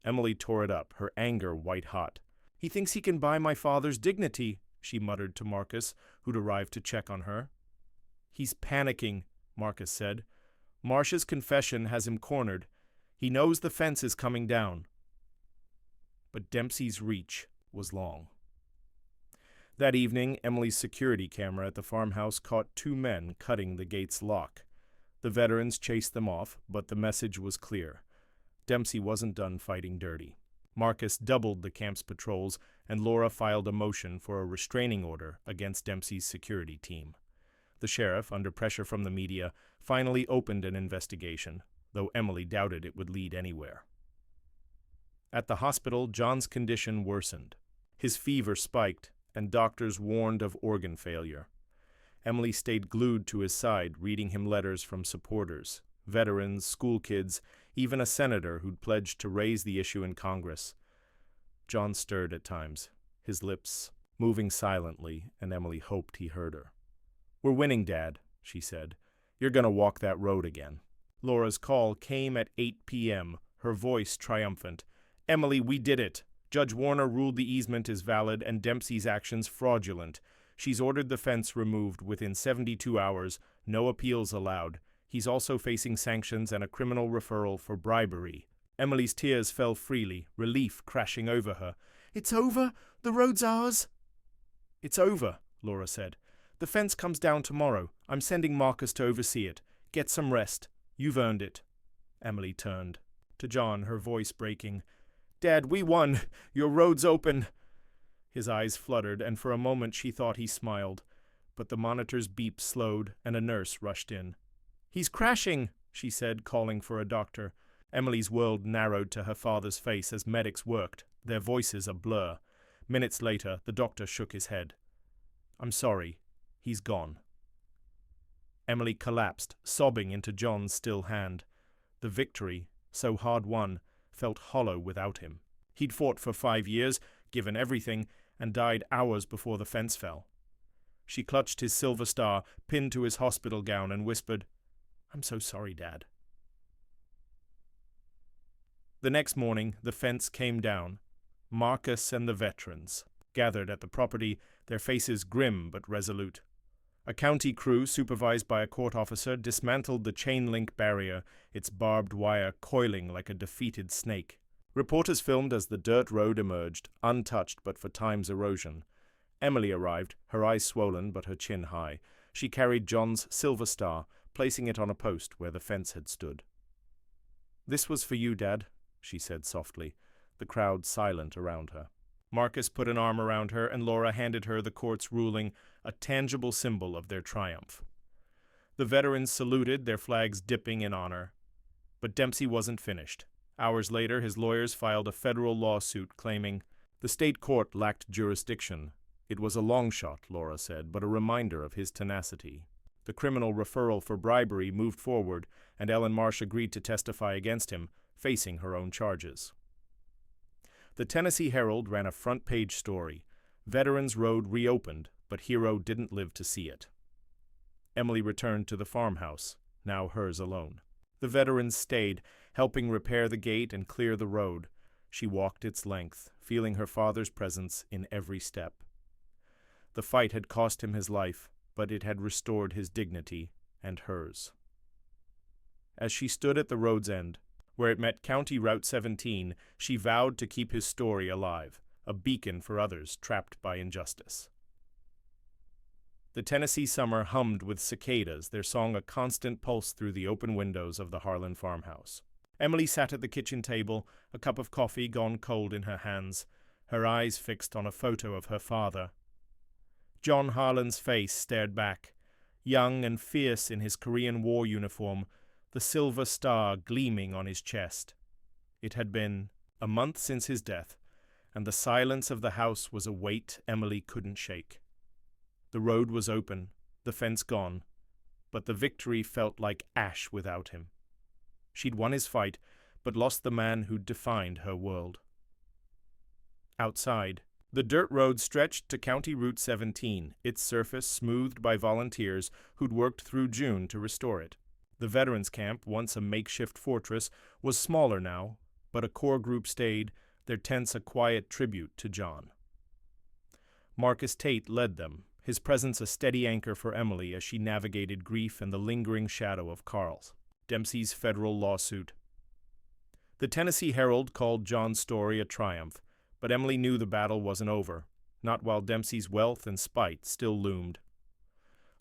Emily tore it up, her anger white-hot. "He thinks he can buy my father's dignity," she muttered to Marcus, who'd arrived to check on her. "He's panicking," Marcus said. "Marsh's confession has him cornered. He knows the fence is coming down." But Dempsey's reach was long. That evening, Emily's security camera at the farmhouse caught 2 men cutting the gate's lock. The veterans chased them off, but the message was clear. Dempsey wasn't done fighting dirty. Marcus doubled the camp's patrols, and Laura filed a motion for a restraining order against Dempsey's security team. The sheriff, under pressure from the media, finally opened an investigation, though Emily doubted it would lead anywhere. At the hospital, John's condition worsened. His fever spiked, and doctors warned of organ failure. Emily stayed glued to his side, reading him letters from supporters, veterans, school kids, even a senator who'd pledged to raise the issue in Congress. John stirred at times, his lips moving silently, and Emily hoped he heard her. "We're winning, Dad," she said. "You're going to walk that road again." Laura's call came at 8 p.m., her voice triumphant. "Emily, we did it. Judge Warner ruled the easement is valid and Dempsey's actions fraudulent. She's ordered the fence removed within 72 hours, no appeals allowed. He's also facing sanctions and a criminal referral for bribery." Emily's tears fell freely, relief crashing over her. "It's over? The road's ours?" "It's over," Laura said. "The fence comes down tomorrow. I'm sending Marcus to oversee it. Get some rest. You've earned it." Emily turned. To John, her voice breaking. "Dad, we won. Your road's open." His eyes fluttered, and for a moment she thought he smiled. But the monitor's beep slowed, and a nurse rushed in. "He's crashing," she said, calling for a doctor. Emily's world narrowed to her father's face as medics worked, their voices a blur. Minutes later, the doctor shook his head. "I'm sorry. He's gone." Emily collapsed, sobbing into John's still hand. The victory, so hard won, felt hollow without him. He'd fought for 5 years, given everything, and died hours before the fence fell. She clutched his silver star, pinned to his hospital gown, and whispered, "I'm so sorry, Dad." The next morning, the fence came down. Marcus and the veterans gathered at the property, their faces grim but resolute. A county crew, supervised by a court officer, dismantled the chain-link barrier, its barbed wire coiling like a defeated snake. Reporters filmed as the dirt road emerged, untouched but for time's erosion. Emily arrived, her eyes swollen but her chin high. She carried John's silver star, placing it on a post where the fence had stood. "This was for you, Dad," she said softly, the crowd silent around her. Marcus put an arm around her, and Laura handed her the court's ruling, a tangible symbol of their triumph. The veterans saluted, their flags dipping in honor. But Dempsey wasn't finished. Hours later, his lawyers filed a federal lawsuit claiming the state court lacked jurisdiction. It was a long shot, Laura said, but a reminder of his tenacity. The criminal referral for bribery moved forward, and Ellen Marsh agreed to testify against him, facing her own charges. The Tennessee Herald ran a front-page story. Veterans Road reopened, but Hero didn't live to see it. Emily returned to the farmhouse, now hers alone. The veterans stayed, helping repair the gate and clear the road. She walked its length, feeling her father's presence in every step. The fight had cost him his life, but it had restored his dignity and hers. As she stood at the road's end, where it met County Route 17, she vowed to keep his story alive, a beacon for others trapped by injustice. The Tennessee summer hummed with cicadas, their song a constant pulse through the open windows of the Harlan farmhouse. Emily sat at the kitchen table, a cup of coffee gone cold in her hands, her eyes fixed on a photo of her father. John Harlan's face stared back, young and fierce in his Korean War uniform, the silver star gleaming on his chest. It had been a month since his death, and the silence of the house was a weight Emily couldn't shake. The road was open, the fence gone, but the victory felt like ash without him. She'd won his fight, but lost the man who'd defined her world. Outside, the dirt road stretched to County Route 17, its surface smoothed by volunteers who'd worked through June to restore it. The veterans' camp, once a makeshift fortress, was smaller now, but a core group stayed, their tents a quiet tribute to John. Marcus Tate led them, his presence a steady anchor for Emily as she navigated grief and the lingering shadow of Carl's, Dempsey's federal lawsuit. The Tennessee Herald called John's story a triumph, but Emily knew the battle wasn't over, not while Dempsey's wealth and spite still loomed.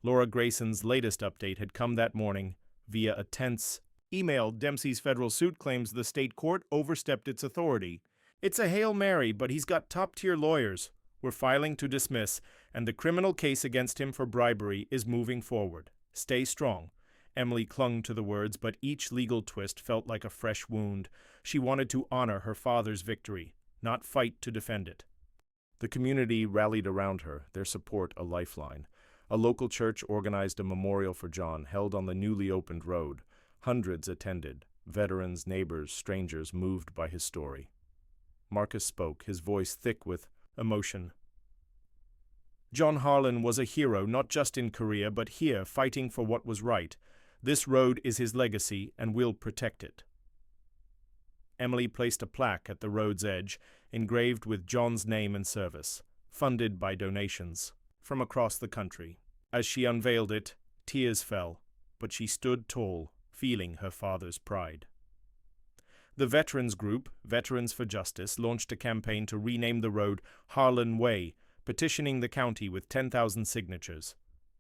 Laura Grayson's latest update had come that morning via a tense email. Dempsey's federal suit claims the state court overstepped its authority. "It's a Hail Mary, but he's got top-tier lawyers. We're filing to dismiss, and the criminal case against him for bribery is moving forward. Stay strong." Emily clung to the words, but each legal twist felt like a fresh wound. She wanted to honor her father's victory, not fight to defend it. The community rallied around her, their support a lifeline. A local church organized a memorial for John, held on the newly opened road. Hundreds attended, veterans, neighbors, strangers moved by his story. Marcus spoke, his voice thick with emotion. John Harlan was a hero, not just in Korea, but here, fighting for what was right. This road is his legacy, and we'll protect it. Emily placed a plaque at the road's edge, engraved with John's name and service, funded by donations from across the country. As she unveiled it, tears fell, but she stood tall, feeling her father's pride. The veterans group, Veterans for Justice, launched a campaign to rename the road Harlan Way, petitioning the county with 10,000 signatures.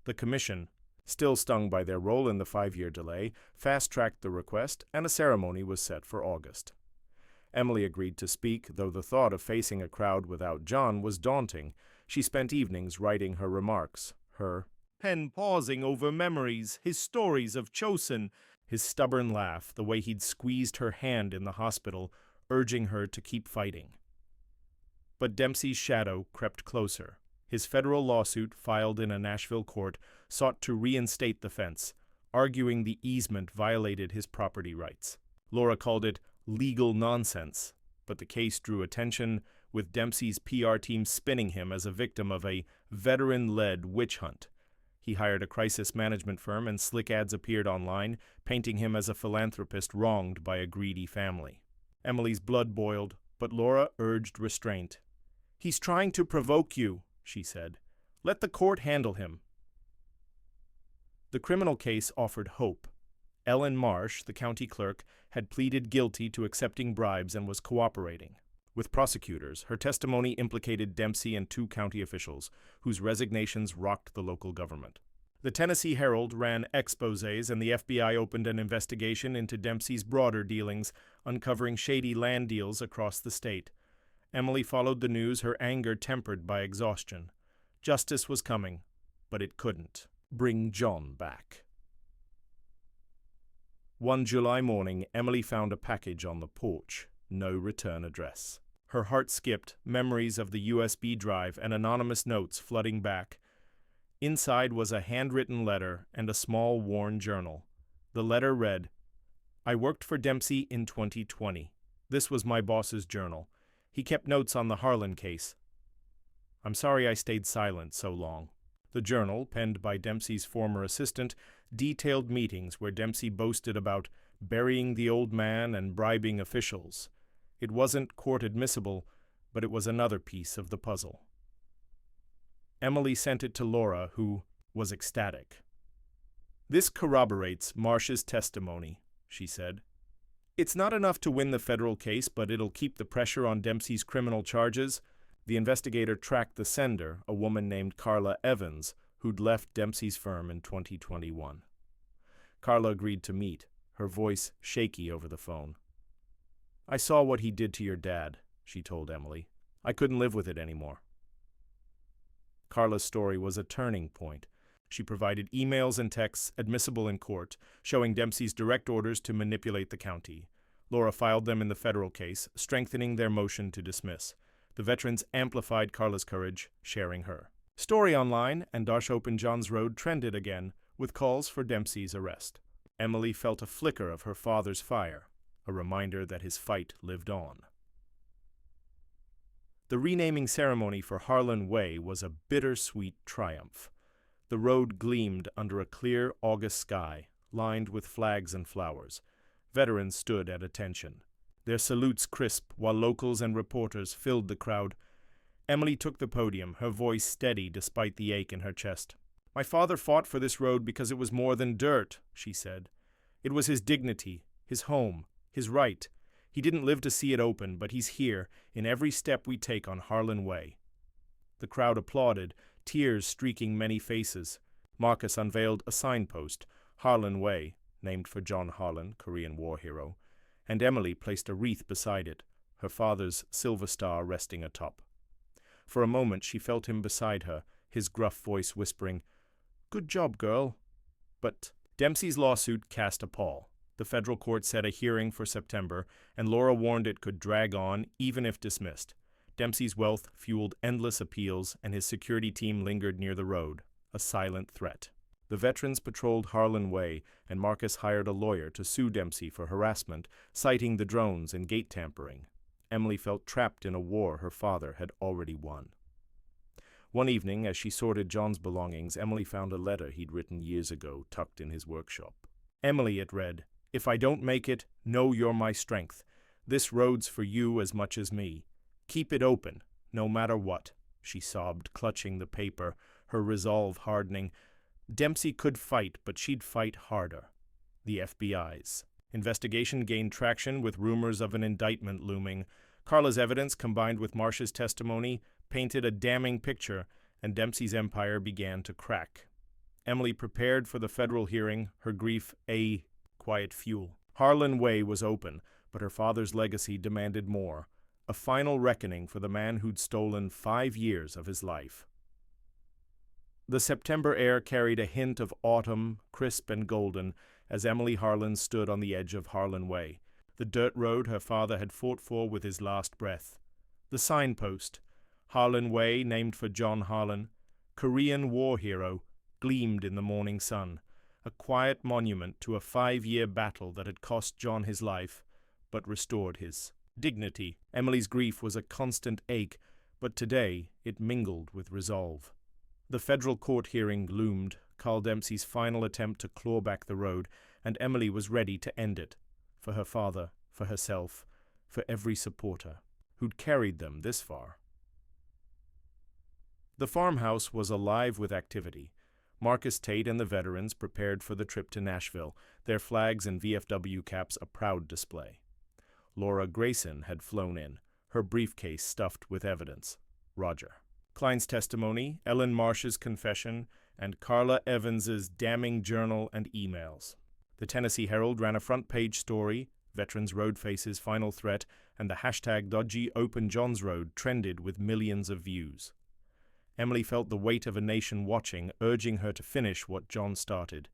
The commission, still stung by their role in the 5-year delay, fast-tracked the request, and a ceremony was set for August. Emily agreed to speak, though the thought of facing a crowd without John was daunting. She spent evenings writing her remarks, her pen pausing over memories, his stories of Chosin, his stubborn laugh, the way he'd squeezed her hand in the hospital, urging her to keep fighting. But Dempsey's shadow crept closer. His federal lawsuit, filed in a Nashville court, sought to reinstate the fence, arguing the easement violated his property rights. Laura called it legal nonsense, but the case drew attention, with Dempsey's PR team spinning him as a victim of a veteran-led witch hunt. He hired a crisis management firm, and slick ads appeared online, painting him as a philanthropist wronged by a greedy family. Emily's blood boiled, but Laura urged restraint. "He's trying to provoke you," she said. "Let the court handle him." The criminal case offered hope. Ellen Marsh, the county clerk, had pleaded guilty to accepting bribes and was cooperating. With prosecutors, her testimony implicated Dempsey and 2 county officials, whose resignations rocked the local government. The Tennessee Herald ran exposés, and the FBI opened an investigation into Dempsey's broader dealings, uncovering shady land deals across the state. Emily followed the news, her anger tempered by exhaustion. Justice was coming, but it couldn't bring John back. One July morning, Emily found a package on the porch. No return address. Her heart skipped, memories of the USB drive and anonymous notes flooding back. Inside was a handwritten letter and a small worn journal. The letter read, "I worked for Dempsey in 2020. This was my boss's journal. He kept notes on the Harlan case. I'm sorry I stayed silent so long." The journal, penned by Dempsey's former assistant, detailed meetings where Dempsey boasted about burying the old man and bribing officials. It wasn't court admissible, but it was another piece of the puzzle. Emily sent it to Laura, who was ecstatic. "This corroborates Marsh's testimony," she said. "It's not enough to win the federal case, but it'll keep the pressure on Dempsey's criminal charges." The investigator tracked the sender, a woman named Carla Evans, who'd left Dempsey's firm in 2021. Carla agreed to meet, her voice shaky over the phone. "I saw what he did to your dad," she told Emily. "I couldn't live with it anymore." Carla's story was a turning point. She provided emails and texts admissible in court, showing Dempsey's direct orders to manipulate the county. Laura filed them in the federal case, strengthening their motion to dismiss. The veterans amplified Carla's courage, sharing her story online, and Darsh Open John's Road trended again, with calls for Dempsey's arrest. Emily felt a flicker of her father's fire, a reminder that his fight lived on. The renaming ceremony for Harlan Way was a bittersweet triumph. The road gleamed under a clear August sky, lined with flags and flowers. Veterans stood at attention, their salutes crisp, while locals and reporters filled the crowd. Emily took the podium, her voice steady despite the ache in her chest. "My father fought for this road because it was more than dirt," she said. "It was his dignity, his home, his right. He didn't live to see it open, but he's here, in every step we take on Harlan Way." The crowd applauded, tears streaking many faces. Marcus unveiled a signpost, Harlan Way, named for John Harlan, Korean War hero, and Emily placed a wreath beside it, her father's silver star resting atop. For a moment she felt him beside her, his gruff voice whispering, "Good job, girl." But Dempsey's lawsuit cast a pall. The federal court set a hearing for September, and Laura warned it could drag on, even if dismissed. Dempsey's wealth fueled endless appeals, and his security team lingered near the road, a silent threat. The veterans patrolled Harlan Way, and Marcus hired a lawyer to sue Dempsey for harassment, citing the drones and gate tampering. Emily felt trapped in a war her father had already won. One evening, as she sorted John's belongings, Emily found a letter he'd written years ago, tucked in his workshop. "Emily," it read, "if I don't make it, know you're my strength. This road's for you as much as me. Keep it open, no matter what," she sobbed, clutching the paper, her resolve hardening. Dempsey could fight, but she'd fight harder. The FBI's investigation gained traction, with rumors of an indictment looming. Carla's evidence, combined with Marsh's testimony, painted a damning picture, and Dempsey's empire began to crack. Emily prepared for the federal hearing, her grief a quiet fuel. Harlan Way was open, but her father's legacy demanded more, a final reckoning for the man who'd stolen 5 years of his life. The September air carried a hint of autumn, crisp and golden, as Emily Harlan stood on the edge of Harlan Way, the dirt road her father had fought for with his last breath. The signpost, Harlan Way, named for John Harlan, Korean war hero, gleamed in the morning sun, a quiet monument to a 5-year battle that had cost John his life, but restored his dignity. Emily's grief was a constant ache, but today it mingled with resolve. The federal court hearing loomed, Carl Dempsey's final attempt to claw back the road, and Emily was ready to end it, for her father, for herself, for every supporter who'd carried them this far. The farmhouse was alive with activity. Marcus Tate and the veterans prepared for the trip to Nashville, their flags and VFW caps a proud display. Laura Grayson had flown in, her briefcase stuffed with evidence. Roger. Klein's testimony, Ellen Marsh's confession, and Carla Evans's damning journal and emails. The Tennessee Herald ran a front-page story, Veterans Road Faces Final Threat, and the hashtag Dodgy Open Johns Road trended with millions of views. Emily felt the weight of a nation watching, urging her to finish what John started.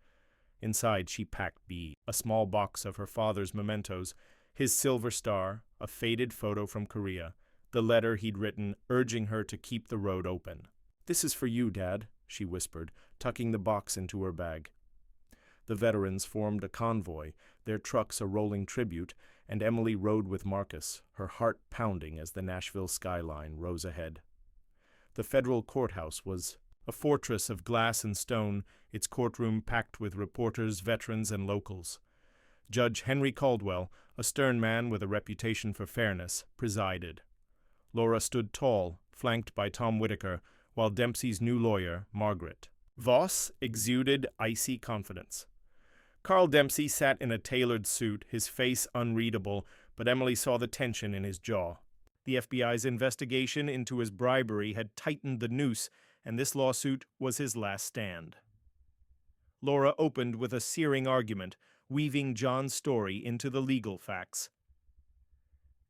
Inside she packed a small box of her father's mementos, his silver star, a faded photo from Korea, the letter he'd written urging her to keep the road open. "This is for you, Dad," she whispered, tucking the box into her bag. The veterans formed a convoy, their trucks a rolling tribute, and Emily rode with Marcus, her heart pounding as the Nashville skyline rose ahead. The federal courthouse was a fortress of glass and stone, its courtroom packed with reporters, veterans, and locals. Judge Henry Caldwell, a stern man with a reputation for fairness, presided. Laura stood tall, flanked by Tom Whitaker, while Dempsey's new lawyer, Margaret Voss, exuded icy confidence. Carl Dempsey sat in a tailored suit, his face unreadable, but Emily saw the tension in his jaw. The FBI's investigation into his bribery had tightened the noose, and this lawsuit was his last stand. Laura opened with a searing argument, weaving John's story into the legal facts.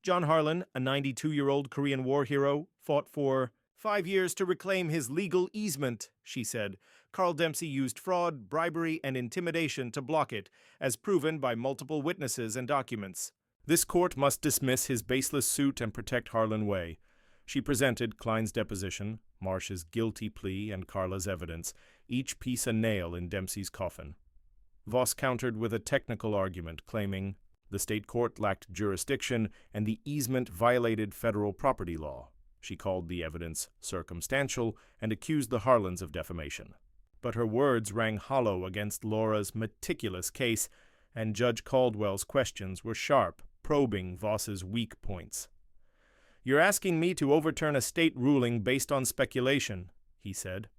John Harlan, a 92-year-old Korean war hero, fought for 5 years to reclaim his legal easement, she said. Carl Dempsey used fraud, bribery, and intimidation to block it, as proven by multiple witnesses and documents. This court must dismiss his baseless suit and protect Harlan Way. She presented Klein's deposition, Marsh's guilty plea, and Carla's evidence, each piece a nail in Dempsey's coffin. Voss countered with a technical argument, claiming the state court lacked jurisdiction and the easement violated federal property law. She called the evidence circumstantial and accused the Harlans of defamation. But her words rang hollow against Laura's meticulous case, and Judge Caldwell's questions were sharp, probing Voss's weak points. "You're asking me to overturn a state ruling based on speculation," he said.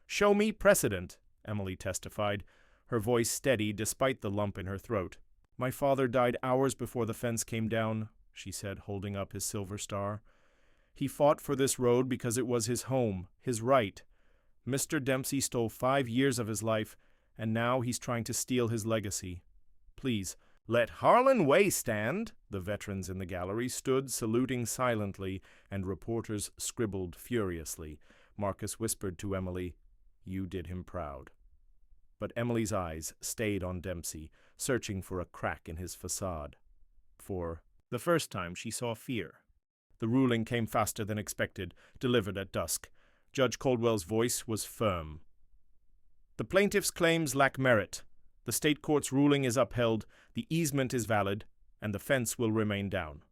"Show me precedent," Emily testified, her voice steady despite the lump in her throat. "My father died hours before the fence came down," she said, holding up his silver star. "He fought for this road because it was his home, his right. Mr. Dempsey stole 5 years of his life, and now he's trying to steal his legacy. Please, let Harlan Way stand." The veterans in the gallery stood saluting silently, and reporters scribbled furiously. Marcus whispered to Emily, "You did him proud." But Emily's eyes stayed on Dempsey, searching for a crack in his facade. For the first time she saw fear. The ruling came faster than expected, delivered at dusk. Judge Caldwell's voice was firm. "The plaintiff's claims lack merit. The state court's ruling is upheld, the easement is valid, and the fence will remain down.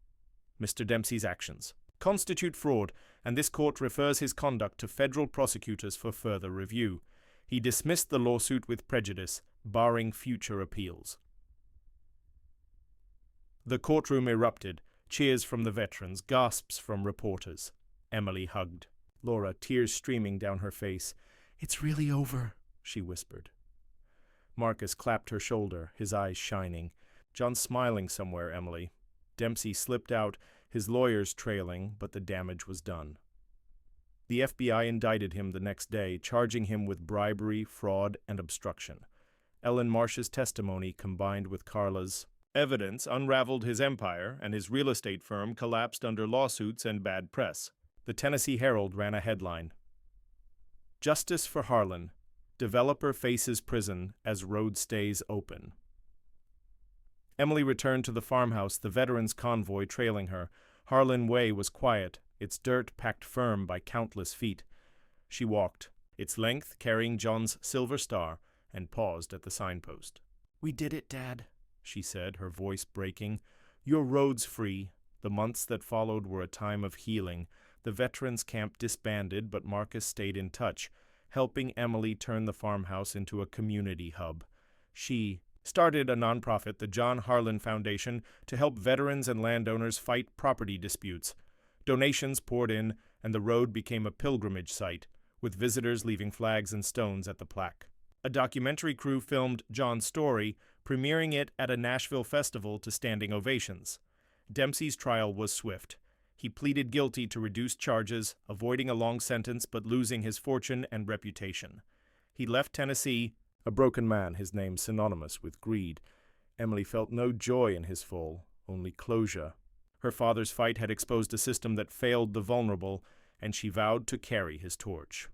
Mr. Dempsey's actions constitute fraud, and this court refers his conduct to federal prosecutors for further review. He dismissed the lawsuit with prejudice, barring future appeals." The courtroom erupted, cheers from the veterans, gasps from reporters. Emily hugged Laura, tears streaming down her face. "It's really over," she whispered. Marcus clapped her shoulder, his eyes shining. "John's smiling somewhere, Emily." Dempsey slipped out, his lawyers trailing, but the damage was done. The FBI indicted him the next day, charging him with bribery, fraud, and obstruction. Ellen Marsh's testimony, combined with Carla's evidence, unraveled his empire, and his real estate firm collapsed under lawsuits and bad press. The Tennessee Herald ran a headline, "Justice for Harlan. Developer faces prison as road stays open. Emily returned to the farmhouse, the veterans' convoy trailing her. Harlan Way was quiet, its dirt packed firm by countless feet. She walked, its length carrying John's silver star, and paused at the signpost. "We did it, Dad," she said, her voice breaking. "Your road's free." The months that followed were a time of healing. The veterans' camp disbanded, but Marcus stayed in touch, helping Emily turn the farmhouse into a community hub. She started a nonprofit, the John Harlan Foundation, to help veterans and landowners fight property disputes. Donations poured in, and the road became a pilgrimage site, with visitors leaving flags and stones at the plaque. A documentary crew filmed John's story, premiering it at a Nashville festival to standing ovations. Dempsey's trial was swift. He pleaded guilty to reduced charges, avoiding a long sentence but losing his fortune and reputation. He left Tennessee, a broken man, his name synonymous with greed. Emily felt no joy in his fall, only closure. Her father's fight had exposed a system that failed the vulnerable, and she vowed to carry his torch.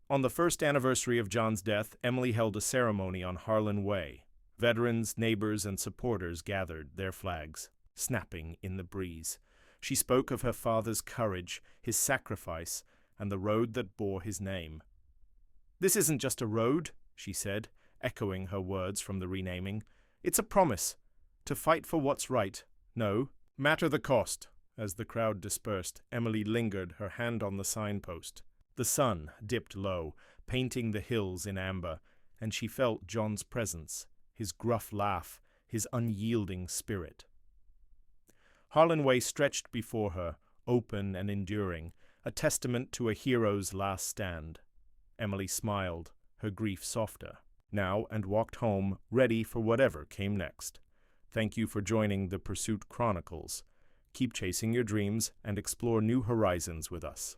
On the first anniversary of John's death, Emily held a ceremony on Harlan Way. Veterans, neighbors, and supporters gathered, their flags snapping in the breeze. She spoke of her father's courage, his sacrifice, and the road that bore his name. "This isn't just a road," she said, echoing her words from the renaming. "It's a promise, to fight for what's right. No matter the cost." As the crowd dispersed, Emily lingered, her hand on the signpost. The sun dipped low, painting the hills in amber, and she felt John's presence, his gruff laugh, his unyielding spirit. Harlan Way stretched before her, open and enduring, a testament to a hero's last stand. Emily smiled, her grief softer, now, and walked home, ready for whatever came next. Thank you for joining the Pursuit Chronicles. Keep chasing your dreams and explore new horizons with us.